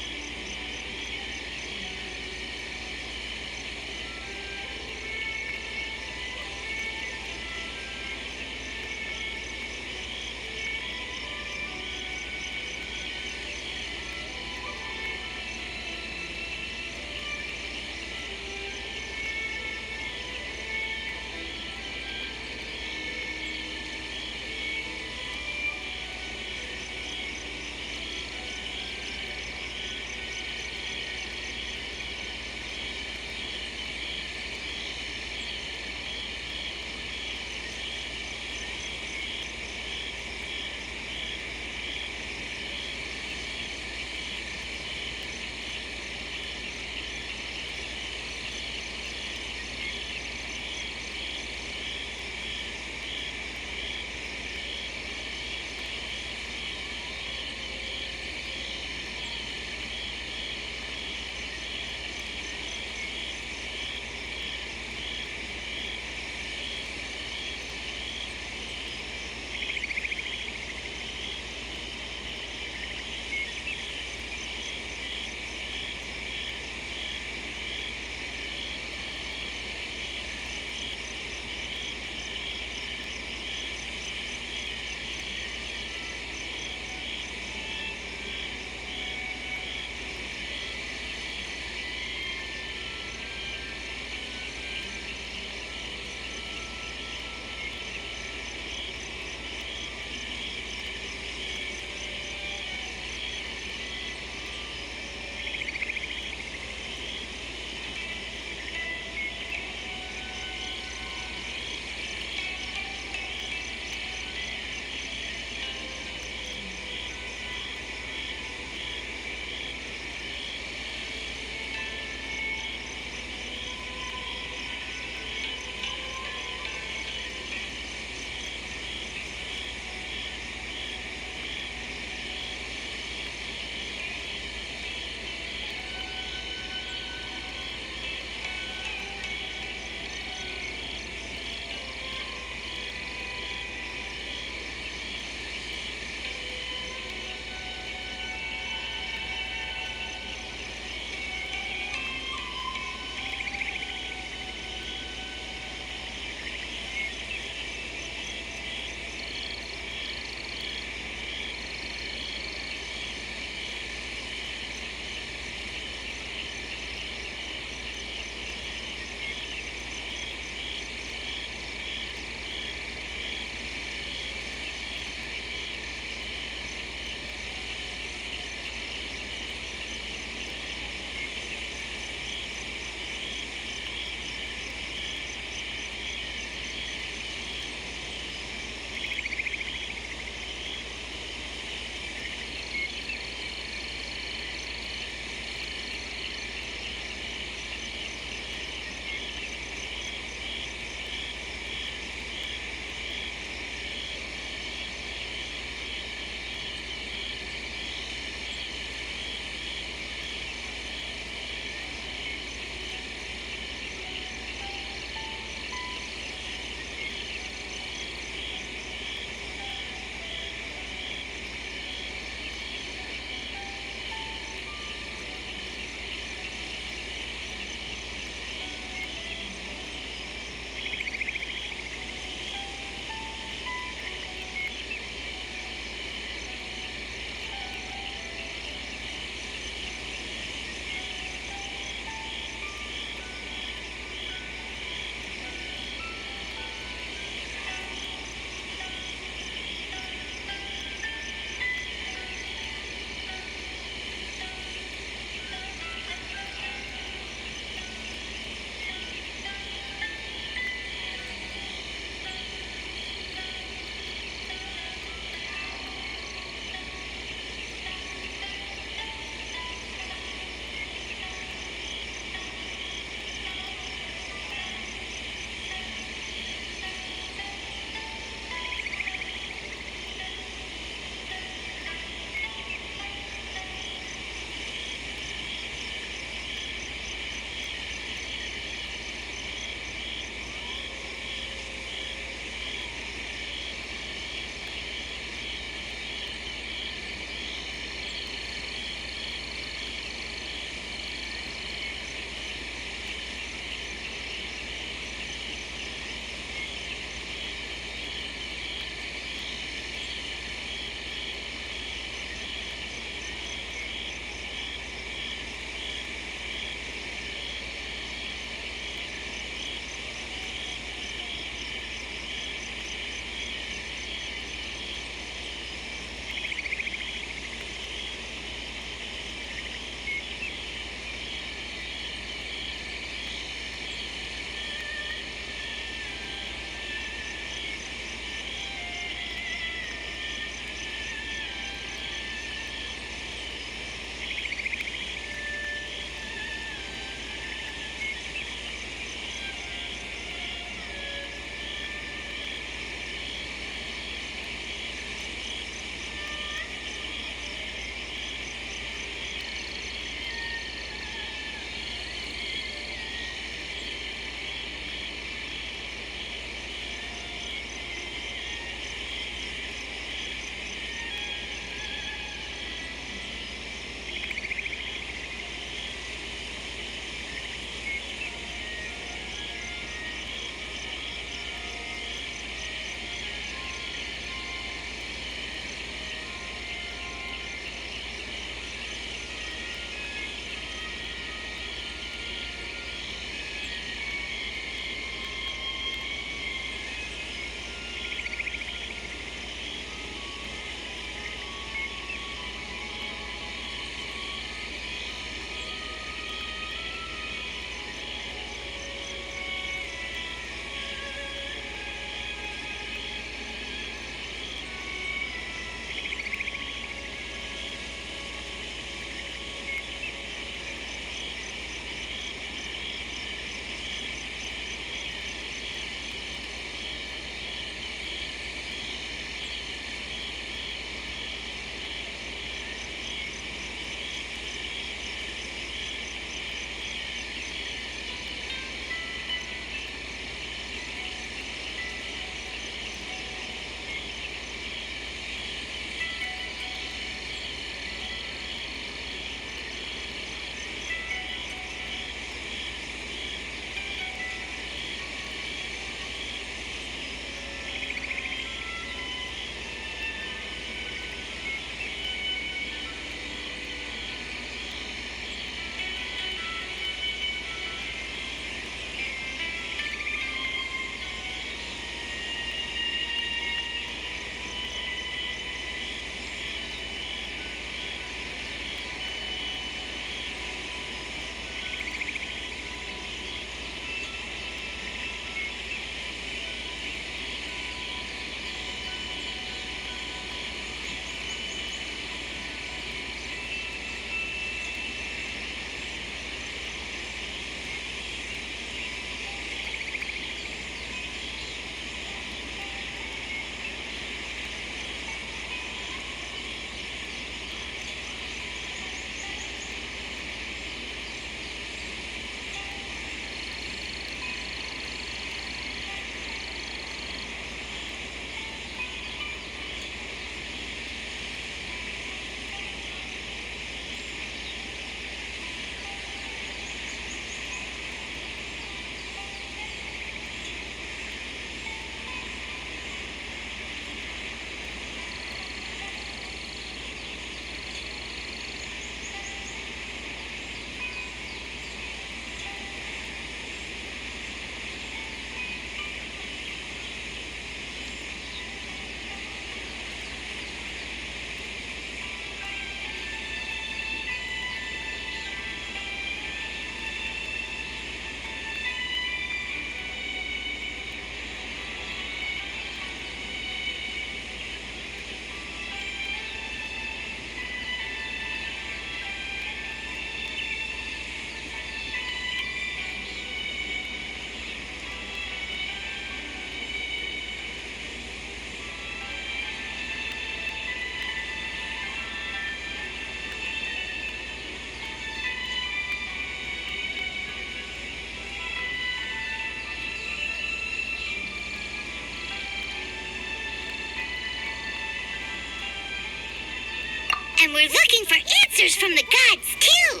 And we're looking for answers from the gods, too.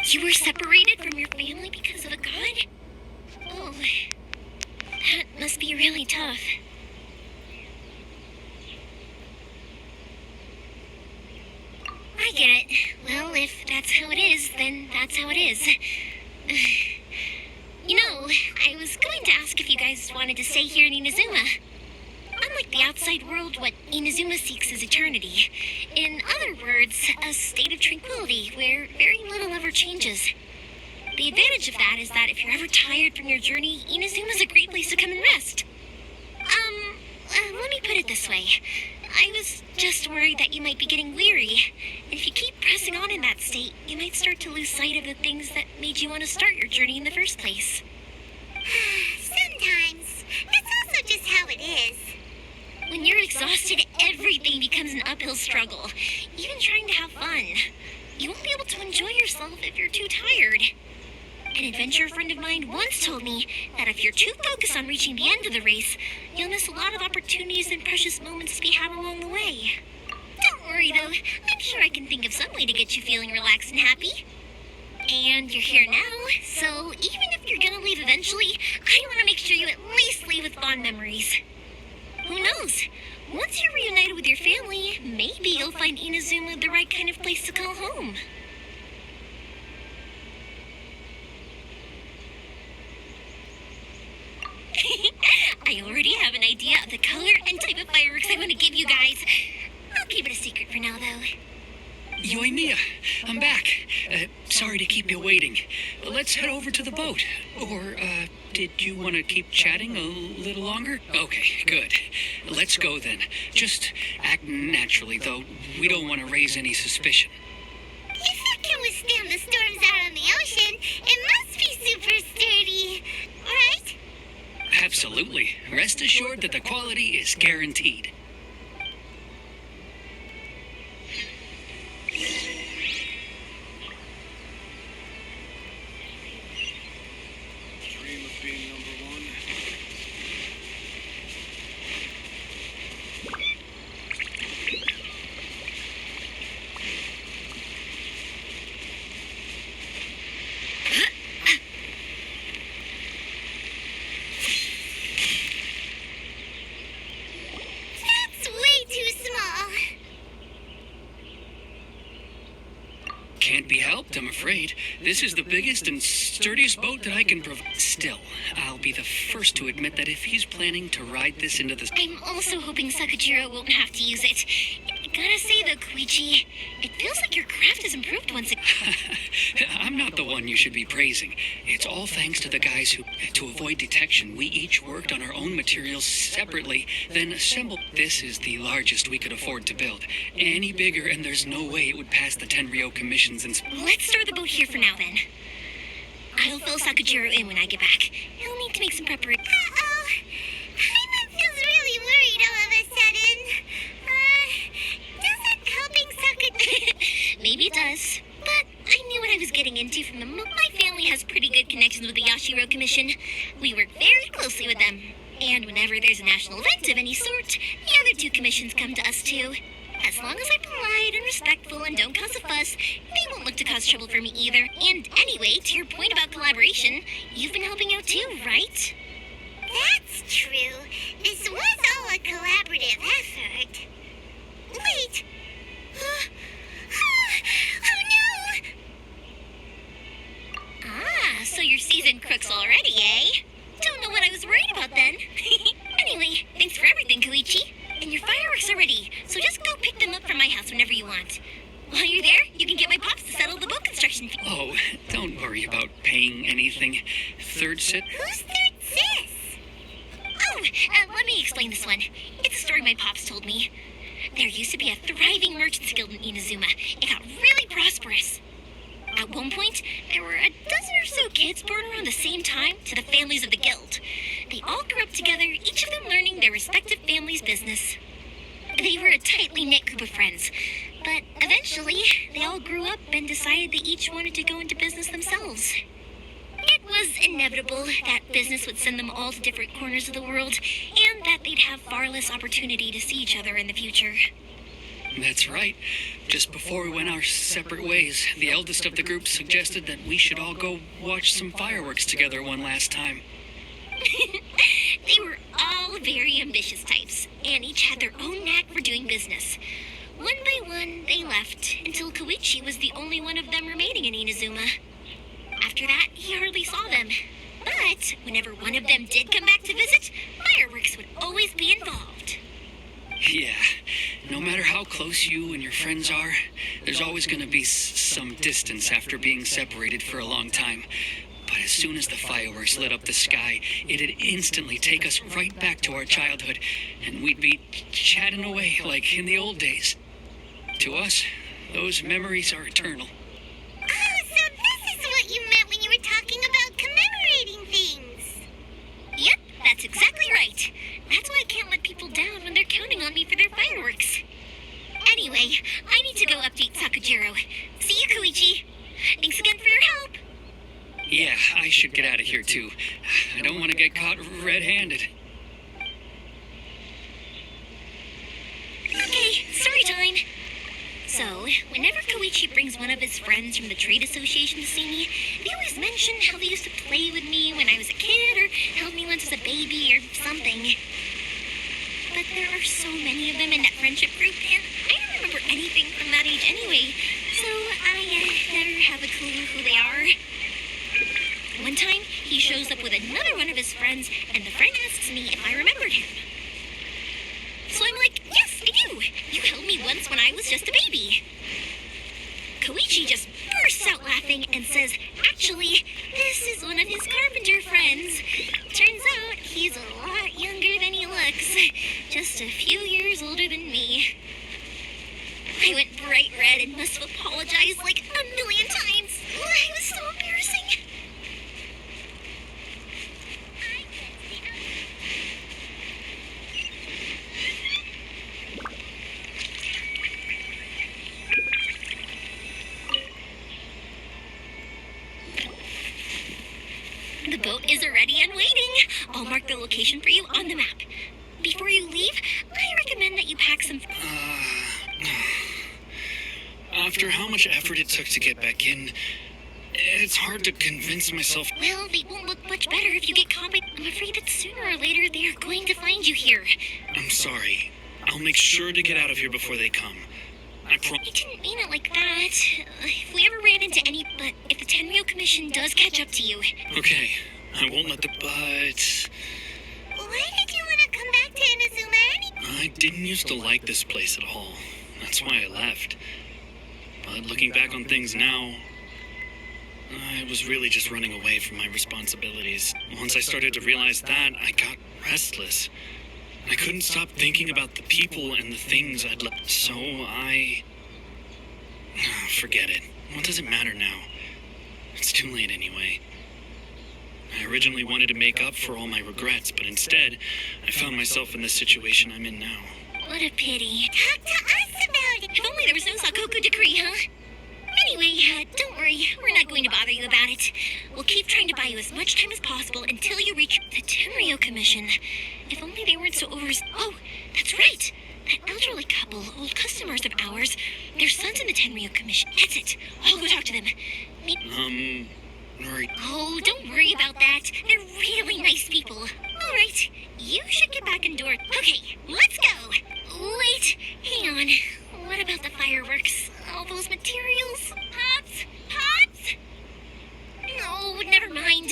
You were separated from your family because of a god? Oh, that must be really tough. I get it. Well, if that's how it is, then that's how it is. You know, I was going to ask if you guys wanted to stay here in Inazuma. Unlike the outside world, what Inazuma seeks is eternity. In other words, a state of tranquility where very little ever changes. The advantage of that is that if you're ever tired from your journey, Inazuma's a great place to come and rest. Let me put it this way. I was just worried that you might be getting weary. And if you keep pressing on in that state, you might start to lose sight of the things that made you want to start your journey in the first place. Sometimes. That's also just how it is. When you're exhausted, everything becomes an uphill struggle. Even trying to have fun. You won't be able to enjoy yourself if you're too tired. An adventure friend of mine once told me that if you're too focused on reaching the end of the race, you'll miss a lot of opportunities and precious moments to be had along the way. Don't worry though, I'm sure I can think of some way to get you feeling relaxed and happy. And you're here now, so even if you're gonna leave eventually, I want to make sure you at least leave with fond memories. Who knows? Once you're reunited with your family, maybe you'll find Inazuma the right kind of place to call home. I already have an idea of the color and type of fireworks I want to give you guys. I'll keep it a secret for now, though. Yoimiya, I'm back. Sorry to keep you waiting. Let's head over to the boat. Or, did you want to keep chatting a little longer? Okay, good. Let's go then. Just act naturally, though. We don't want to raise any suspicion. If it can withstand the storms out on the ocean, it must be super sturdy, right? Absolutely. Rest assured that the quality is guaranteed. Dream of being number one. That's way too small. Can't be helped, I'm afraid. This is the biggest and sturdiest boat that I can provide. Still, I'll be the first to admit that if he's planning to ride this into the... I'm also hoping Sakajiro won't have to use it. Gotta say though, Koichi, it feels like your craft has improved once again. I'm not the one you should be praising. It's all thanks to the guys who, to avoid detection, we each worked on our own materials separately, then assembled. This is the largest we could afford to build. Any bigger, and there's no way it would pass the Tenryo commissions and... Let's store the boat here for now, then. I'll fill Sakajiro in when I get back. He'll need to make some preparation. Uh-oh. Paimon feels really worried all of a sudden. Doesn't helping Sakajiro... Maybe it does. But I knew what I was getting into from the moment. My family has pretty good connections with the Yashiro Commission. We work very closely with them. And whenever there's a national event of any sort, the other two commissions come to us too. As long as I'm polite and respectful and don't cause a fuss, they won't look to cause trouble for me either. And anyway, to your point about collaboration, you've been helping out too, right? That's true. This was all a collaborative effort. Wait. Oh no! Ah, so you're seasoned crooks already, eh? Don't know what I was worried about then. Anyway, thanks for everything, Koichi. And your fireworks are ready, so just go pick them up from my house whenever you want. While you're there, you can get my pops to settle the boat construction fee. Oh, don't worry about paying anything. Third sit? Who's third sis? Oh, let me explain this one. It's a story my pops told me. There used to be a thriving merchants guild in Inazuma. It got really prosperous. At one point, there were a dozen or so kids born around the same time to the families of the guild. They all grew up together, each of them learning their respective family's business. They were a tightly knit group of friends, but eventually, they all grew up and decided they each wanted to go into business themselves. It was inevitable that business would send them all to different corners of the world, and that they'd have far less opportunity to see each other in the future. That's right. Just before we went our separate ways, the eldest of the group suggested that we should all go watch some fireworks together one last time. They were all very ambitious types, and each had their own knack for doing business. One by one, they left, until Koichi was the only one of them remaining in Inazuma. After that, he hardly saw them. But whenever one of them did come back to visit, fireworks would always be involved. Yeah, no matter how close you and your friends are, there's always going to be some distance after being separated for a long time. But as soon as the fireworks lit up the sky, it'd instantly take us right back to our childhood, and we'd be chatting away like in the old days. To us, those memories are eternal. Oh, so this is what you meant when you were talking about commemorating things. Yep, that's exactly right. That's why I can't let people down when they're counting on me for their fireworks. Anyway, I need to go update Sakujiro. See you, Koichi. Thanks again for your help. Yeah, I should get out of here too. I don't want to get caught red-handed. Okay, story time. So, whenever Koichi brings one of his friends from the trade association to see me, they always mention how they used to play with me when I was a kid or held me once as a baby or something. But there are so many of them in that friendship group, and I don't remember anything from that age anyway, so I never have a clue who they are. One time, he shows up with another one of his friends, and the friend asks me if I remembered him. So I'm like, yes, I do. You held me once when I was just a baby. Koichi just bursts out laughing and says, actually, this is one of his carpenter friends. Turns out he's a lot younger than he looks. Just a few years older than me. I went bright red and must have apologized like a million times. It was so embarrassing. The boat is ready and waiting. I'll mark the location for you on the map. Before you leave, I recommend that you pack some... After how much effort it took to get back in, it's hard to convince myself... Well, they won't look much better if you get caught. I'm afraid that sooner or later they are going to find you here. I'm sorry. I'll make sure to get out of here before they come. I didn't mean it like that. If we ever ran into any... But if the Tenryo Commission does catch up to you... Okay, I won't let the... But... Why did you want to come back to Inazuma I didn't used to like this place at all. That's why I left. But looking back on things now, I was really just running away from my responsibilities. Once I started to realize that, I got restless. I couldn't stop thinking about the people and the things I'd left. So I... Forget it. What does it matter now? It's too late anyway. I originally wanted to make up for all my regrets, but instead, I found myself in the situation I'm in now. What a pity. Talk to us about it. If only there was no Sakoku decree, huh? Anyway, don't worry. We're not going to bother you about it. We'll keep trying to buy you as much time as possible until you reach the Tenryo Commission. If only they weren't so Oh, that's right. That elderly couple, old customers of ours, their son's in the Tenryo Commission. That's it. I'll go talk to them. Right. Oh, don't worry about that. They're really nice people. All right, you should get back indoors. Okay, let's go. Wait, hang on. What about the fireworks? All those materials? Pots? Pots? No, never mind.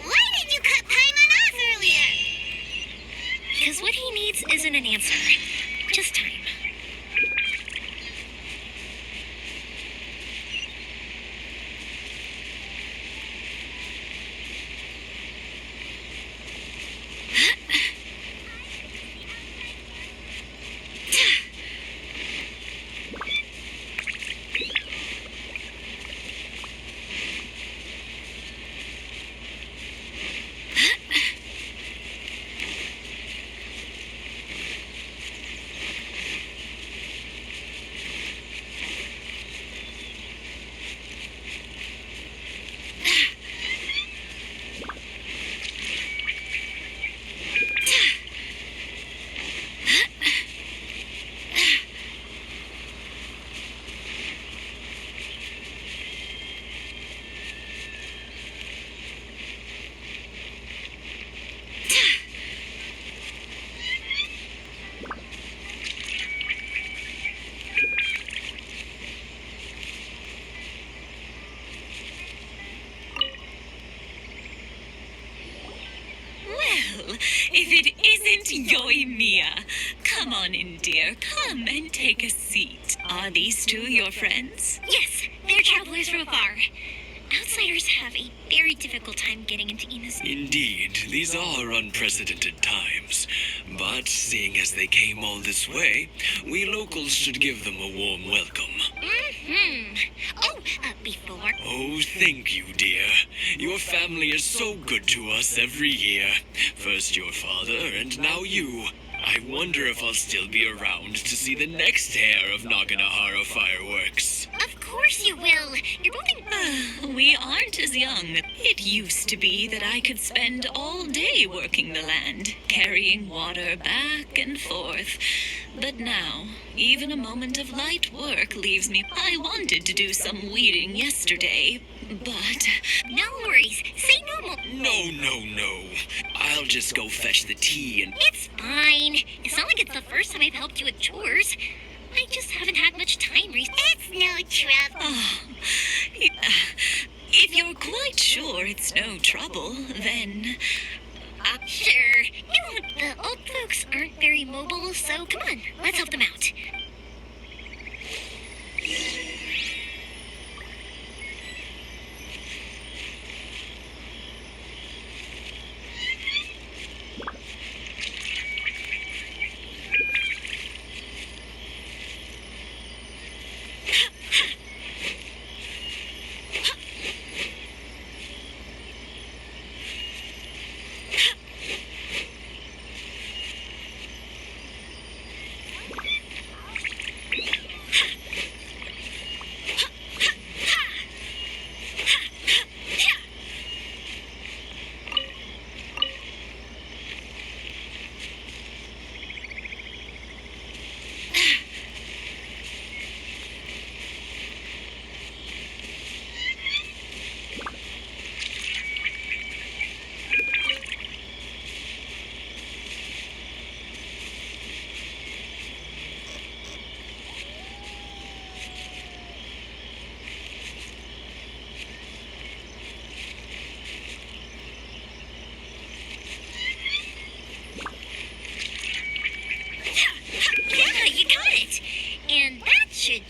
Why did you cut Paimon off earlier? Because what he needs isn't an answer. Just time. if it isn't Yoimiya. Come on in, dear. Come and take a seat. Are these two your friends? Yes, they're travelers from afar. Outsiders have a very difficult time getting into Ina's. Indeed, these are unprecedented times. But seeing as they came all this way, we locals should give them a warm welcome. Oh, before. Oh, thank you, dear. Your family is so good to us every year. First your father, and now you. I wonder if I'll still be around to see the next hair of Naganahara fireworks. Of course you will. You're both We aren't as young. It used to be that I could spend all day working the land, carrying water back and forth. But now, even a moment of light work leaves me. I wanted to do some weeding yesterday, but... No worries. Say no more. No. I'll just go fetch the tea and... It's fine. It's not like it's the first time I've helped you with chores. I just haven't had much time recently. It's no trouble. If you're quite sure it's no trouble, then... Sure. You know, the old folks aren't very mobile, so come on, let's help them out.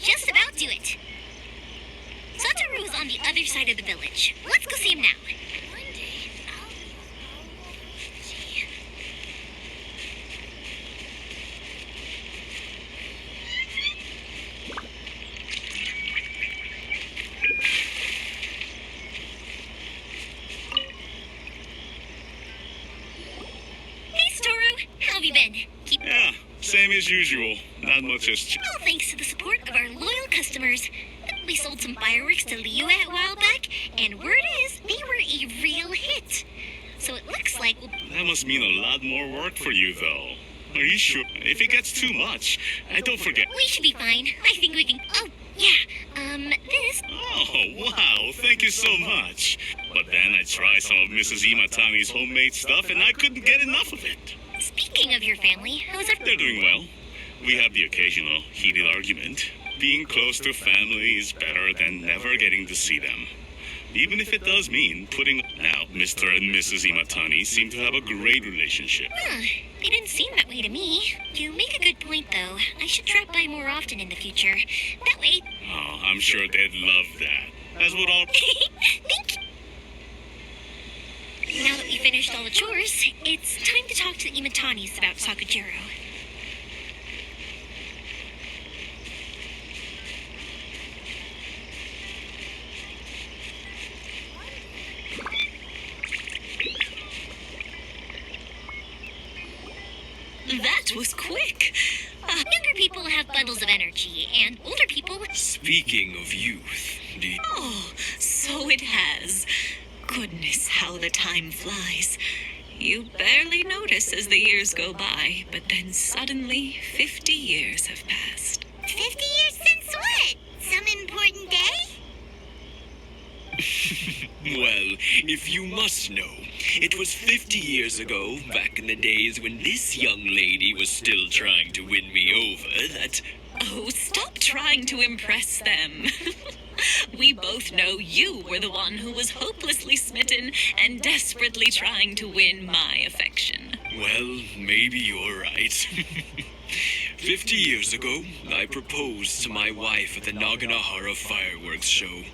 Just about do it. Satoru's on the other side of the village. Let's go see him now. One day, I'll see. Hey, Satoru. How have you been? Yeah, same as usual. Not much has changed. All thanks to the support of our loyal customers. We sold some fireworks to Liyue a while back, and word is they were a real hit. So it looks like we'll... That must mean a lot more work for you, though. Are you sure? If it gets too much, don't forget. We should be fine. I think we can... Oh, yeah. This... Oh, wow. Thank you so much. But then I tried some of Mrs. Imatani's homemade stuff, and I couldn't get enough of it. Speaking of your family, how's everything? They're doing well. We have the occasional heated argument. Being close to family is better than never getting to see them. Even if it does mean putting... Now, Mr. and Mrs. Imatani seem to have a great relationship. They didn't seem that way to me. You make a good point, though. I should drop by more often in the future. That way... Oh, I'm sure they'd love that. As would all... Thank you. Now that we finished all the chores, it's time to talk to the Imatanis about Sakujiro. That was quick. Younger people have bundles of energy, and older people... Speaking of youth, do you... Oh, so it has. Goodness, how the time flies. You barely notice as the years go by, but then suddenly 50 years have passed. 50 years since what? Some important day? Well, if you must know, it was 50 years ago, back in the days when this young lady was still trying to win me over, that... Oh, stop trying to impress them. We both know you were the one who was hopelessly smitten and desperately trying to win my affection. Well, maybe you're right. 50 years ago, I proposed to my wife at the Naganahara fireworks show.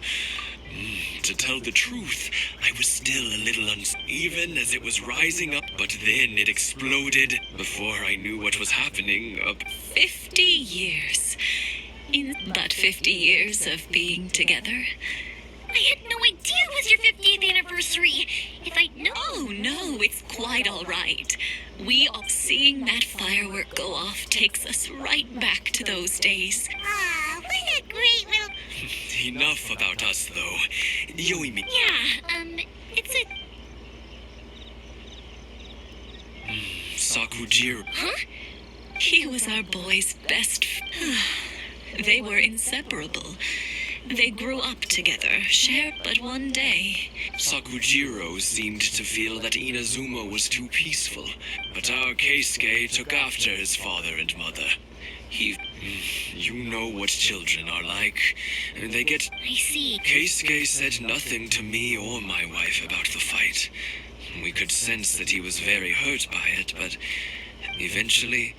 To tell the truth, I was still a little even as it was rising up, but then it exploded. Before I knew what was happening, 50 years. In but 50 years of being together. I had no idea it was your 50th anniversary. If I'd known... Oh, no, it's quite all right. Seeing that firework go off takes us right back to those days. Ah, what a great little... Enough about us, though. Yoimi. Yeah, it's a... Sakujiro. Huh? He was our boy's best... They were inseparable. They grew up together, shared but one day. Sakujiro seemed to feel that Inazuma was too peaceful, but our Keisuke took after his father and mother. You know what children are like. They get... I see. Keisuke said nothing to me or my wife about the fight. We could sense that he was very hurt by it, but eventually,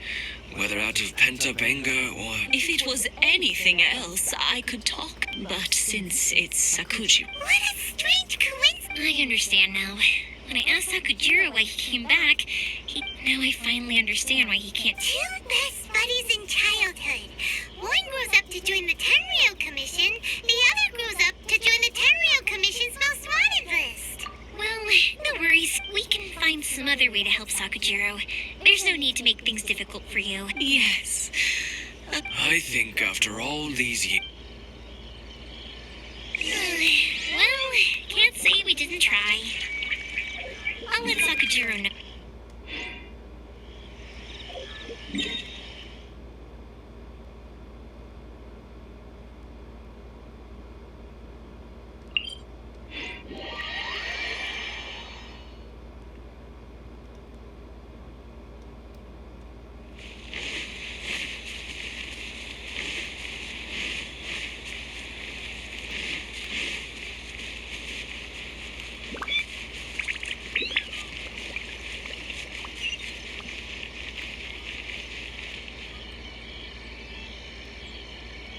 whether out of pent-up anger or... If it was anything else, I could talk. But since it's Sakujiro... What a strange coincidence. I understand now. When I asked Sakujiro why he came back, now I finally understand why he can't... Two best buddies in childhood. One grows up to join the Tenryou Commission, the other grows up to join the Tenryou Commission's most wanted list. Well, no worries. We can find some other way to help Sakujiro. There's no need to make things difficult for you. Yes. I think after all these years... Well, can't say we didn't try. I'll let Sakujiro know.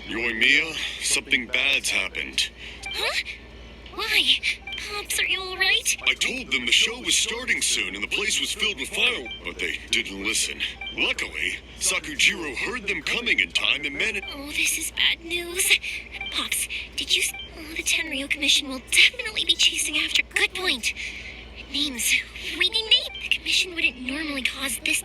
Yoimiya, something bad's happened. Huh? Why? Pops, are you alright? I told them the show was starting soon and the place was filled with fireworks, but they didn't listen. Luckily, Sakujiro heard them coming in time and managed... Oh, this is bad news. Pops, did you... Oh, the Tenryou Commission will definitely be chasing after... Good point. Names. We need names. The Commission wouldn't normally cause this...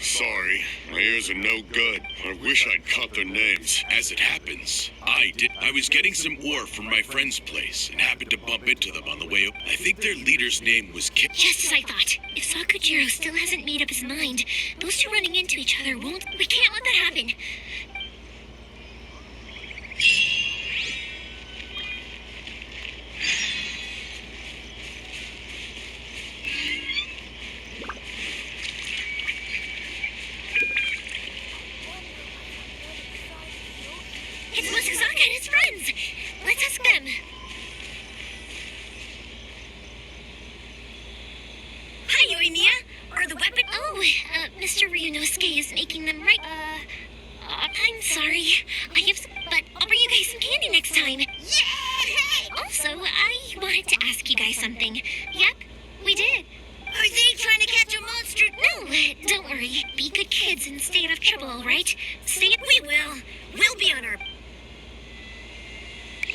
Sorry, my ears are no good. I wish I'd caught their names. As it happens, I was getting some ore from my friend's place and happened to bump into them on the way up. I think their leader's name was Kip. Just as I thought. If Sakujiro still hasn't made up his mind, those two running into each other won't... We can't let that happen. It's Mochizaka and his friends. Let's ask them. Hi, Yoimiya. Are the weapons... Oh, Mr. Ryunosuke is making them right. I'm sorry. I have some, but I'll bring you guys some candy next time. Yay! Also, I wanted to ask you guys something. Yep, we did. Are they trying to catch a monster? No, don't worry. Be good kids and stay out of trouble, all right? We will. We'll be on our...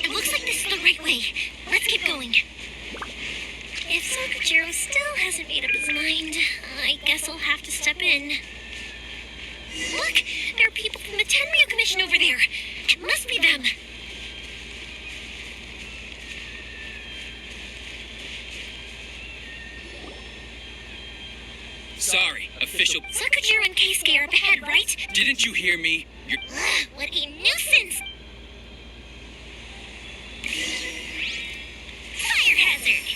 It looks like this is the right way. Let's keep going. If Sakujiro still hasn't made up his mind, I guess I'll have to step in. Look! There are people from the Tenryou Commission over there. It must be them. Sorry, official. Sakujiro and Keisuke are up ahead, right? Didn't you hear me? You're... What a nuisance! Fire hazard!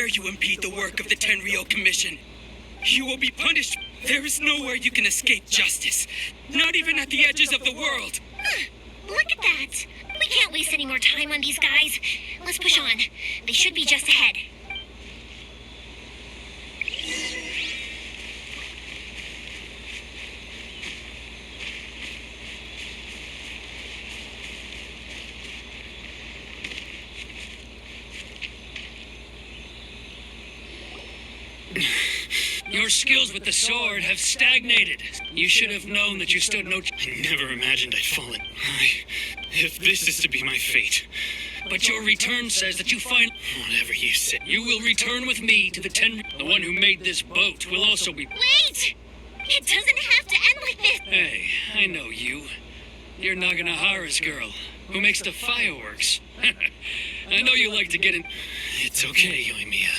you impede the work of the Tenryou Commission. You will be punished. There is nowhere you can escape justice. Not even at the edges of the world. Look at that. We can't waste any more time on these guys. Let's push on. They should be just ahead. Your skills with the sword have stagnated. You should have known that you stood no I never imagined I'd fallen. If this is to be my fate. But your return says that you find... Whatever you say. You will return with me to the The one who made this boat will also be... Wait! It doesn't have to end like this. Hey, I know you. You're Naganahara's girl, who makes the fireworks. I know you like to get in... It's okay, Yoimiya.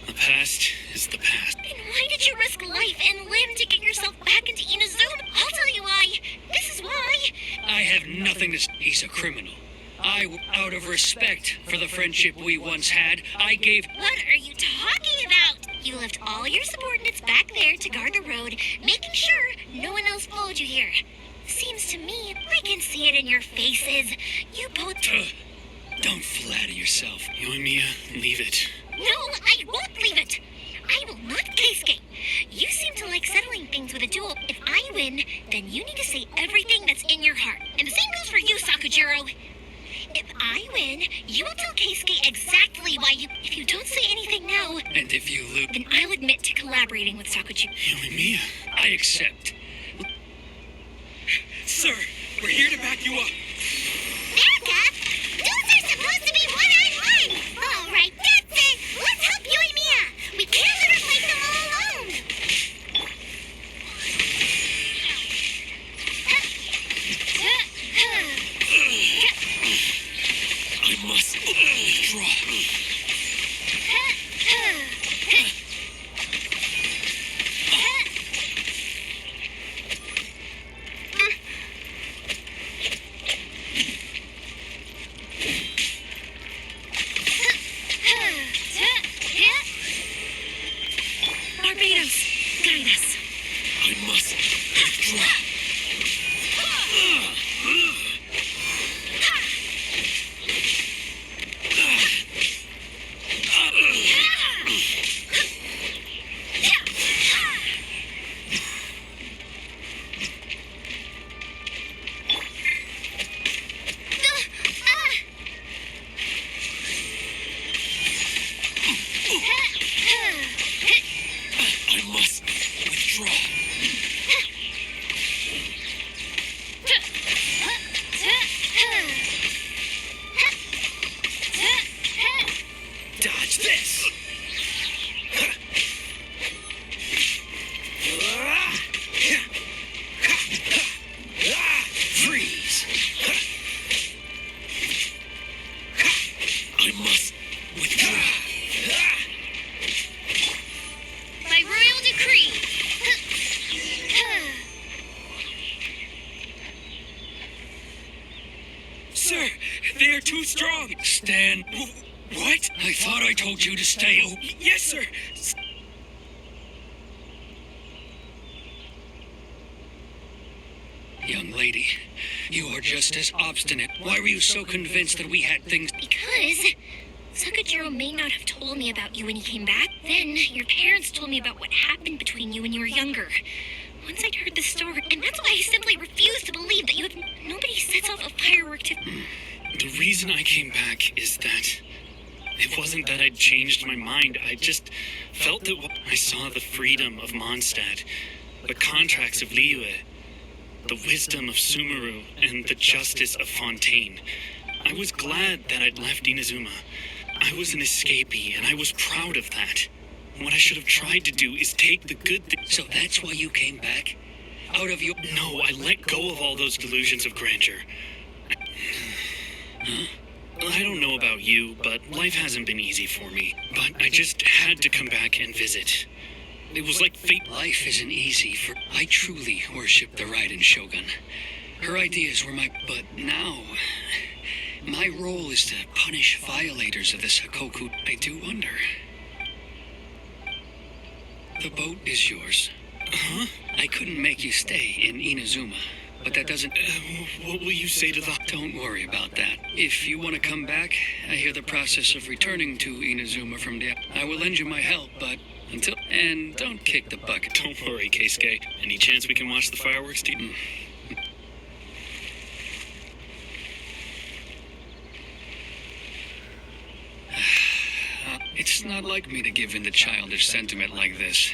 The past is the past. Then why did you risk life and limb to get yourself back into Inazuma? I'll tell you why. This is why. I have nothing to... He's a criminal. Out of respect for the friendship we once had, I gave... What are you talking about? You left all your subordinates back there to guard the road, making sure no one else followed you here. Seems to me, I can see it in your faces. You both... Don't flatter yourself. Yoimiya, leave it. No, I won't leave it. I will not Keisuke. You seem to like settling things with a duel. If I win, then you need to say everything that's in your heart. And the same goes for you, Sakujiro. If I win, you will tell Keisuke exactly why you... If you don't say anything now... And if you lose... Then I'll admit to collaborating with Sakujiro. Yoimiya, I accept. Sir, we're here to back you up. Back up? Those are supposed to be one-on-one. All right, that's it. Let's help Yoimiya. We can't let her fight them all alone. I must withdraw. Barbados, guide us. I must withdraw. I must withdraw. Dodge this. Freeze. I must withdraw. By royal decree. Sir, they are too strong. Stand. What? I thought I told you to stay. Oh, Yes, sir. young lady, you are just as obstinate. Why were you so convinced that we had things? Because Sakujiro may not have told me about you when he came back. Then your parents told me about what happened between you when you were younger. Once I'd heard the story, and that's why I simply refused to believe that you had... Nobody sets off a firework to... The reason I came back is that it wasn't that I'd changed my mind. I just felt that I saw the freedom of Mondstadt, the contracts of Liyue, the wisdom of Sumeru, and the justice of Fontaine. I was glad that I'd left Inazuma. I was an escapee, and I was proud of that. What I should have tried to do is take the good things. So that's why you came back? Out of your... No, I let go of all those delusions of grandeur. I don't know about you, but life hasn't been easy for me. But I just had to come back and visit. It was like fate. Life isn't easy for... I truly worship the Raiden Shogun. Her ideas were my... But now... My role is to punish violators of this Hakoku. I do wonder. The boat is yours. Huh? I couldn't make you stay in Inazuma, but that doesn't... What will you say to the... Don't worry about that. If you want to come back, I hear the process of returning to Inazuma from the... I will lend you my help, but until... And don't kick the bucket. Don't worry, Keisuke. Any chance we can watch the fireworks, team? It's not like me to give in to childish sentiment like this.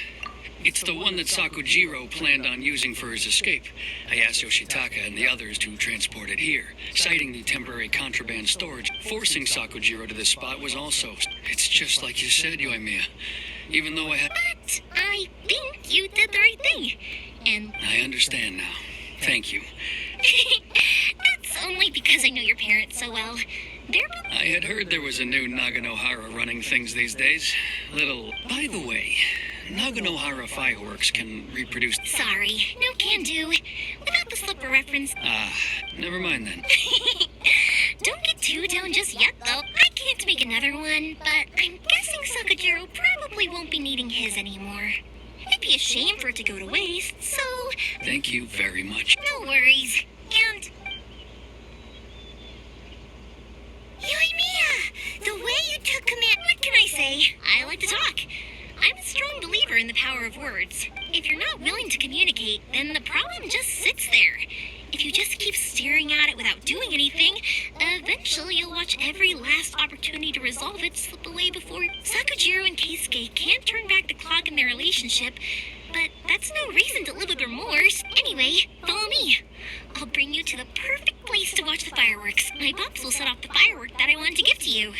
It's the one that Sakujiro planned on using for his escape. I asked Yoshitaka and the others to transport it here. Citing the temporary contraband storage, forcing Sakujiro to this spot was also... It's just like you said, Yoimiya. Even though I had... But I think you did the right thing. And I understand now. Thank you. that's only because I know your parents so well. They're... I had heard there was a new Naganohara running things these days. Little... By the way, Naganohara fireworks can reproduce... Sorry, no can do. Without the slipper reference... Ah, never mind then. Don't get too down just yet, though. I can't make another one, but I'm guessing Sakujiro probably won't be needing his anymore. It'd be a shame for it to go to waste, so... Thank you very much. No worries. And... Yoimiya, the way you took command... What can I say? I like to talk. I'm a strong believer in the power of words. If you're not willing to communicate, then the problem just sits there. If you just keep staring at it without doing anything, eventually you'll watch every last opportunity to resolve it slip away before... Sakujiro and Keisuke can't turn back the clock in their relationship, but that's no reason to live with remorse. Anyway, follow me. I'll bring you to the perfect place to watch the fireworks. My pops will set off the firework that I wanted to give to you.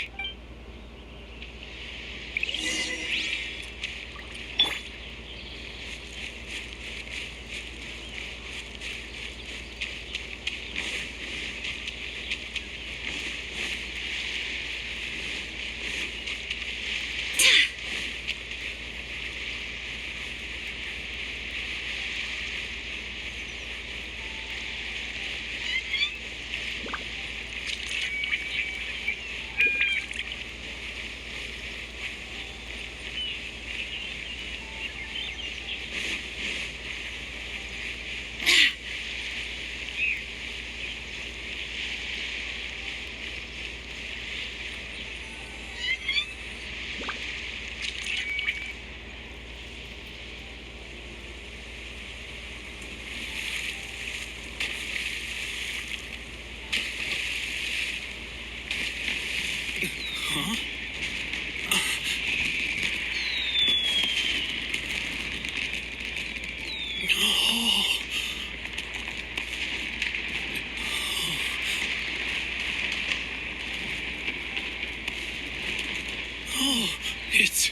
It's...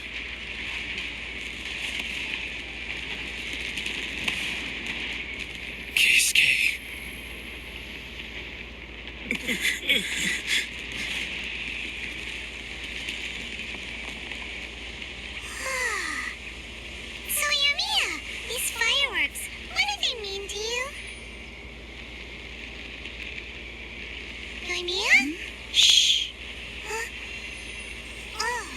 Keisuke. So, Yoimiya, these fireworks, what do they mean to you? Yoimiya? Shh. Huh? Oh.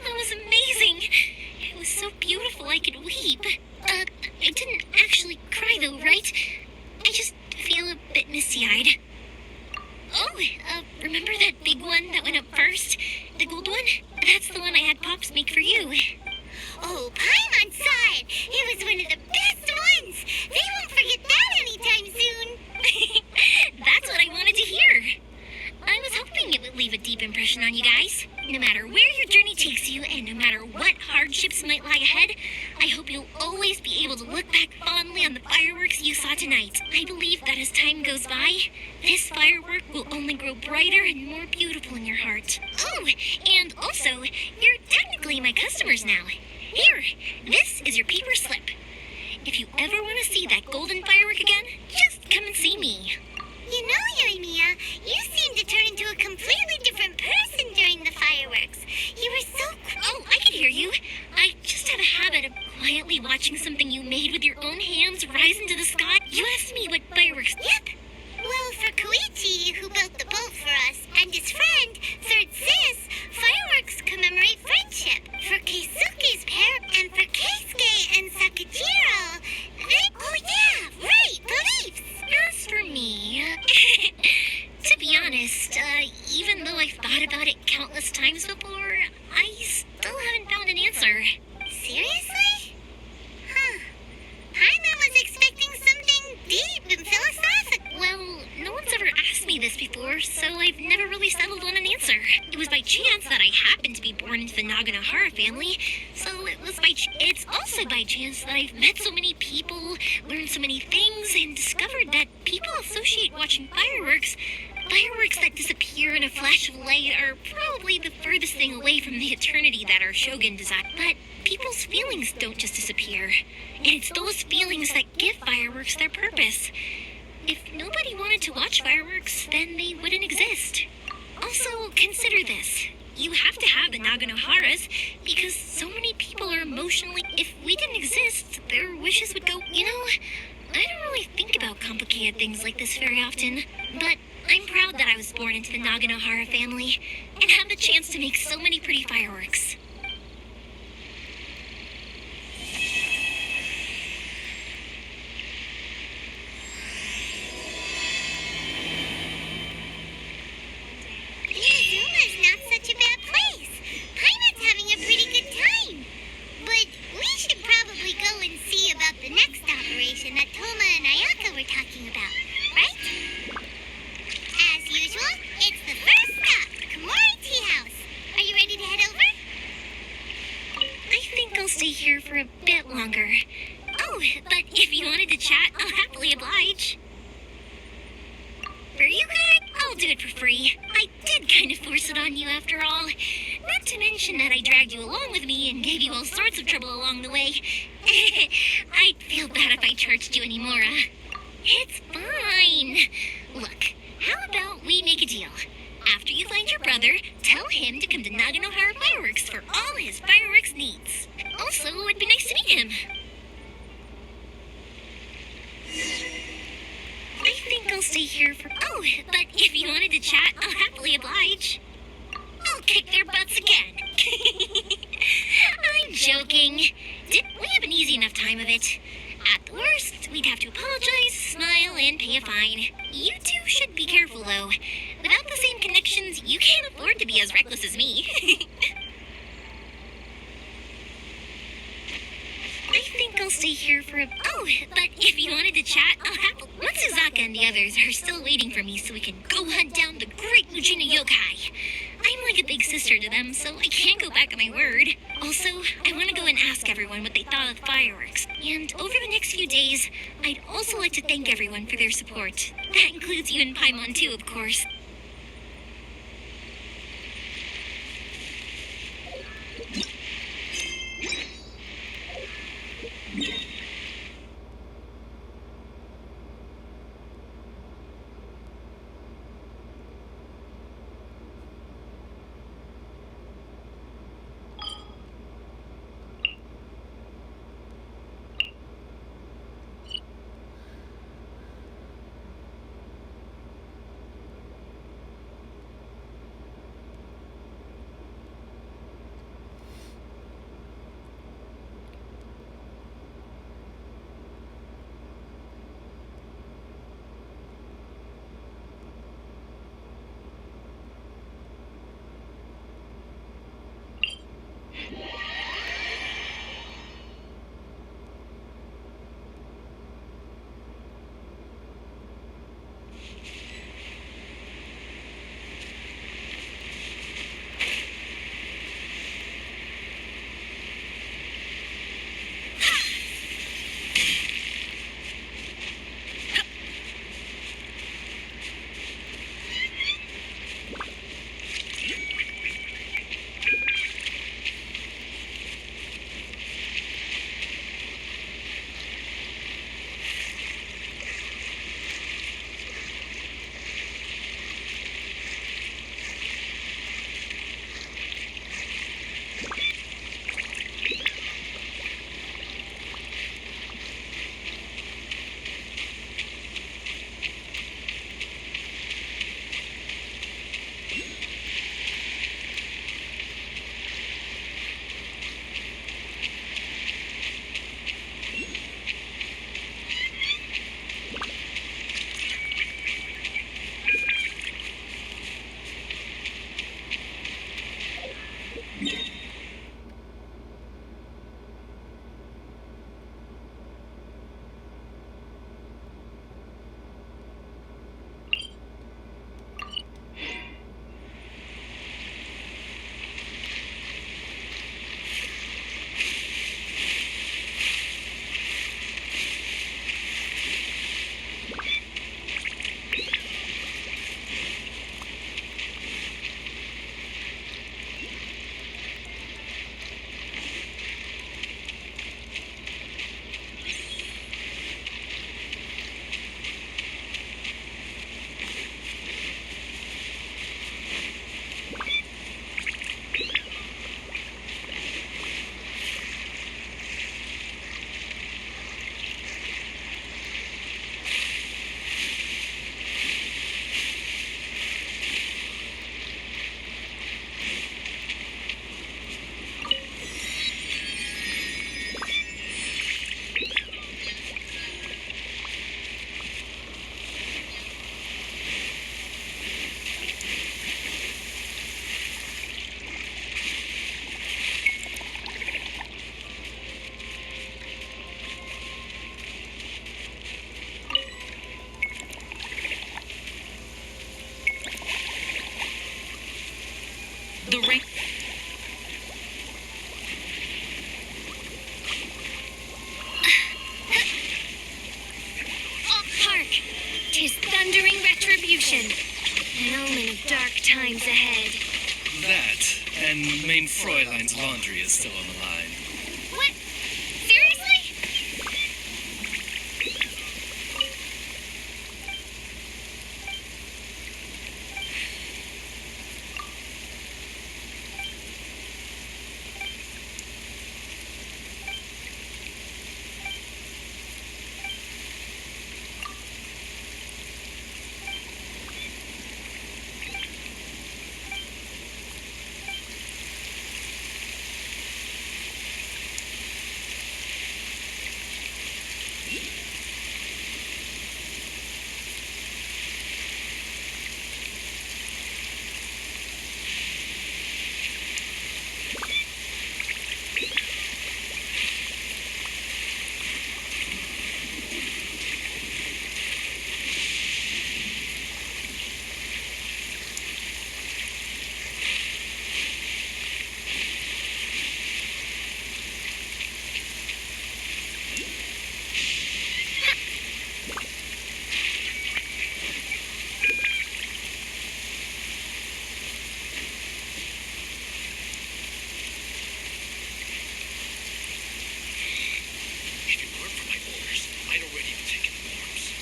That was amazing. It was so beautiful I could weep. I didn't actually cry though, right? I just feel a bit misty-eyed. Oh, remember that big one that went up first? The gold one? That's the one I had Pops make for you. Oh, Paimon saw it. It was one of the best ones. They won't forget that anytime soon. That's what I wanted to hear. I was hoping it would leave a deep impression on you guys. No matter where your journey takes you, and no matter what hardships might lie ahead, I hope you'll always be able to look back fondly on the fireworks you saw tonight. I believe that as time goes by, this firework will only grow brighter and more beautiful in your heart. Oh, and also, you're technically my customers now. Here, this is your paper slip. If you ever want to see that golden firework again, just come and see me. You know, Yoimiya, you seem to turn into a completely different person me. To be honest, even though I've thought about it countless times before, I still haven't found an answer. Seriously? Huh. Paimon was expecting something deep and philosophical. Well, no one's ever asked me this before, so I've never really settled on an answer. It was by chance that I happened to be born into the Naganohara family, so it's also by chance that I've met so many people, learned so many things, and discovered that people associate watching fireworks that disappear in a flash of light are probably the furthest thing away from the eternity that our Shogun designed. But people's feelings don't just disappear, and it's those feelings that give fireworks their purpose. If nobody wanted to watch fireworks, then they wouldn't exist. Also, consider this. You have to have the Naganoharas because so many people are emotionally... If we didn't exist, their wishes would go... You know, I don't really think about complicated things like this very often, but I'm proud that I was born into the Naganohara family and have the chance to make so many pretty fireworks. Inazuma's not such a bad place. Paimon's having a pretty good time. But we should probably go and see about the next operation that Toma and Ayaka were talking about, right? As usual, it's the first stop, Komori Tea House. Are you ready to head over? I think I'll stay here for a bit longer. Oh, but if you wanted to chat, I'll happily oblige. For you, good? I'll do it for free. I did kind of force it on you after all. Not to mention that I dragged you along with me and gave you all sorts of trouble along the way. I'd feel bad if I charged you anymore, It's fine. Look, how about we make a deal? After you find your brother, tell him to come to Naganohara Fireworks for all his fireworks needs. Also, it'd be nice to meet him. I think I'll stay here for... Oh, but if you wanted to chat, I'll happily oblige. I'll kick their butts again. I'm joking. We have an easy enough time of it. At the worst, we'd have to apologize, smile, and pay a fine. You two should be careful, though. Without the same connections, you can't afford to be as reckless as me. I think I'll stay here for a... Oh, but if you wanted to chat, I'll have... Matsuzaka and the others are still waiting for me so we can go hunt down the great Mujina Yokai. I'm like a big sister to them, so I can't go back on my word. Also, I want to go and ask everyone what they thought of the fireworks. And over the next few days, I'd also like to thank everyone for their support. That includes you and Paimon too, of course. retribution. An omen of dark times ahead. That, and main Fräulein's laundry is still on the line. What? Seriously? If it weren't for my orders, I'd already have taken the arms.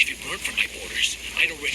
If it weren't for my orders, I'd already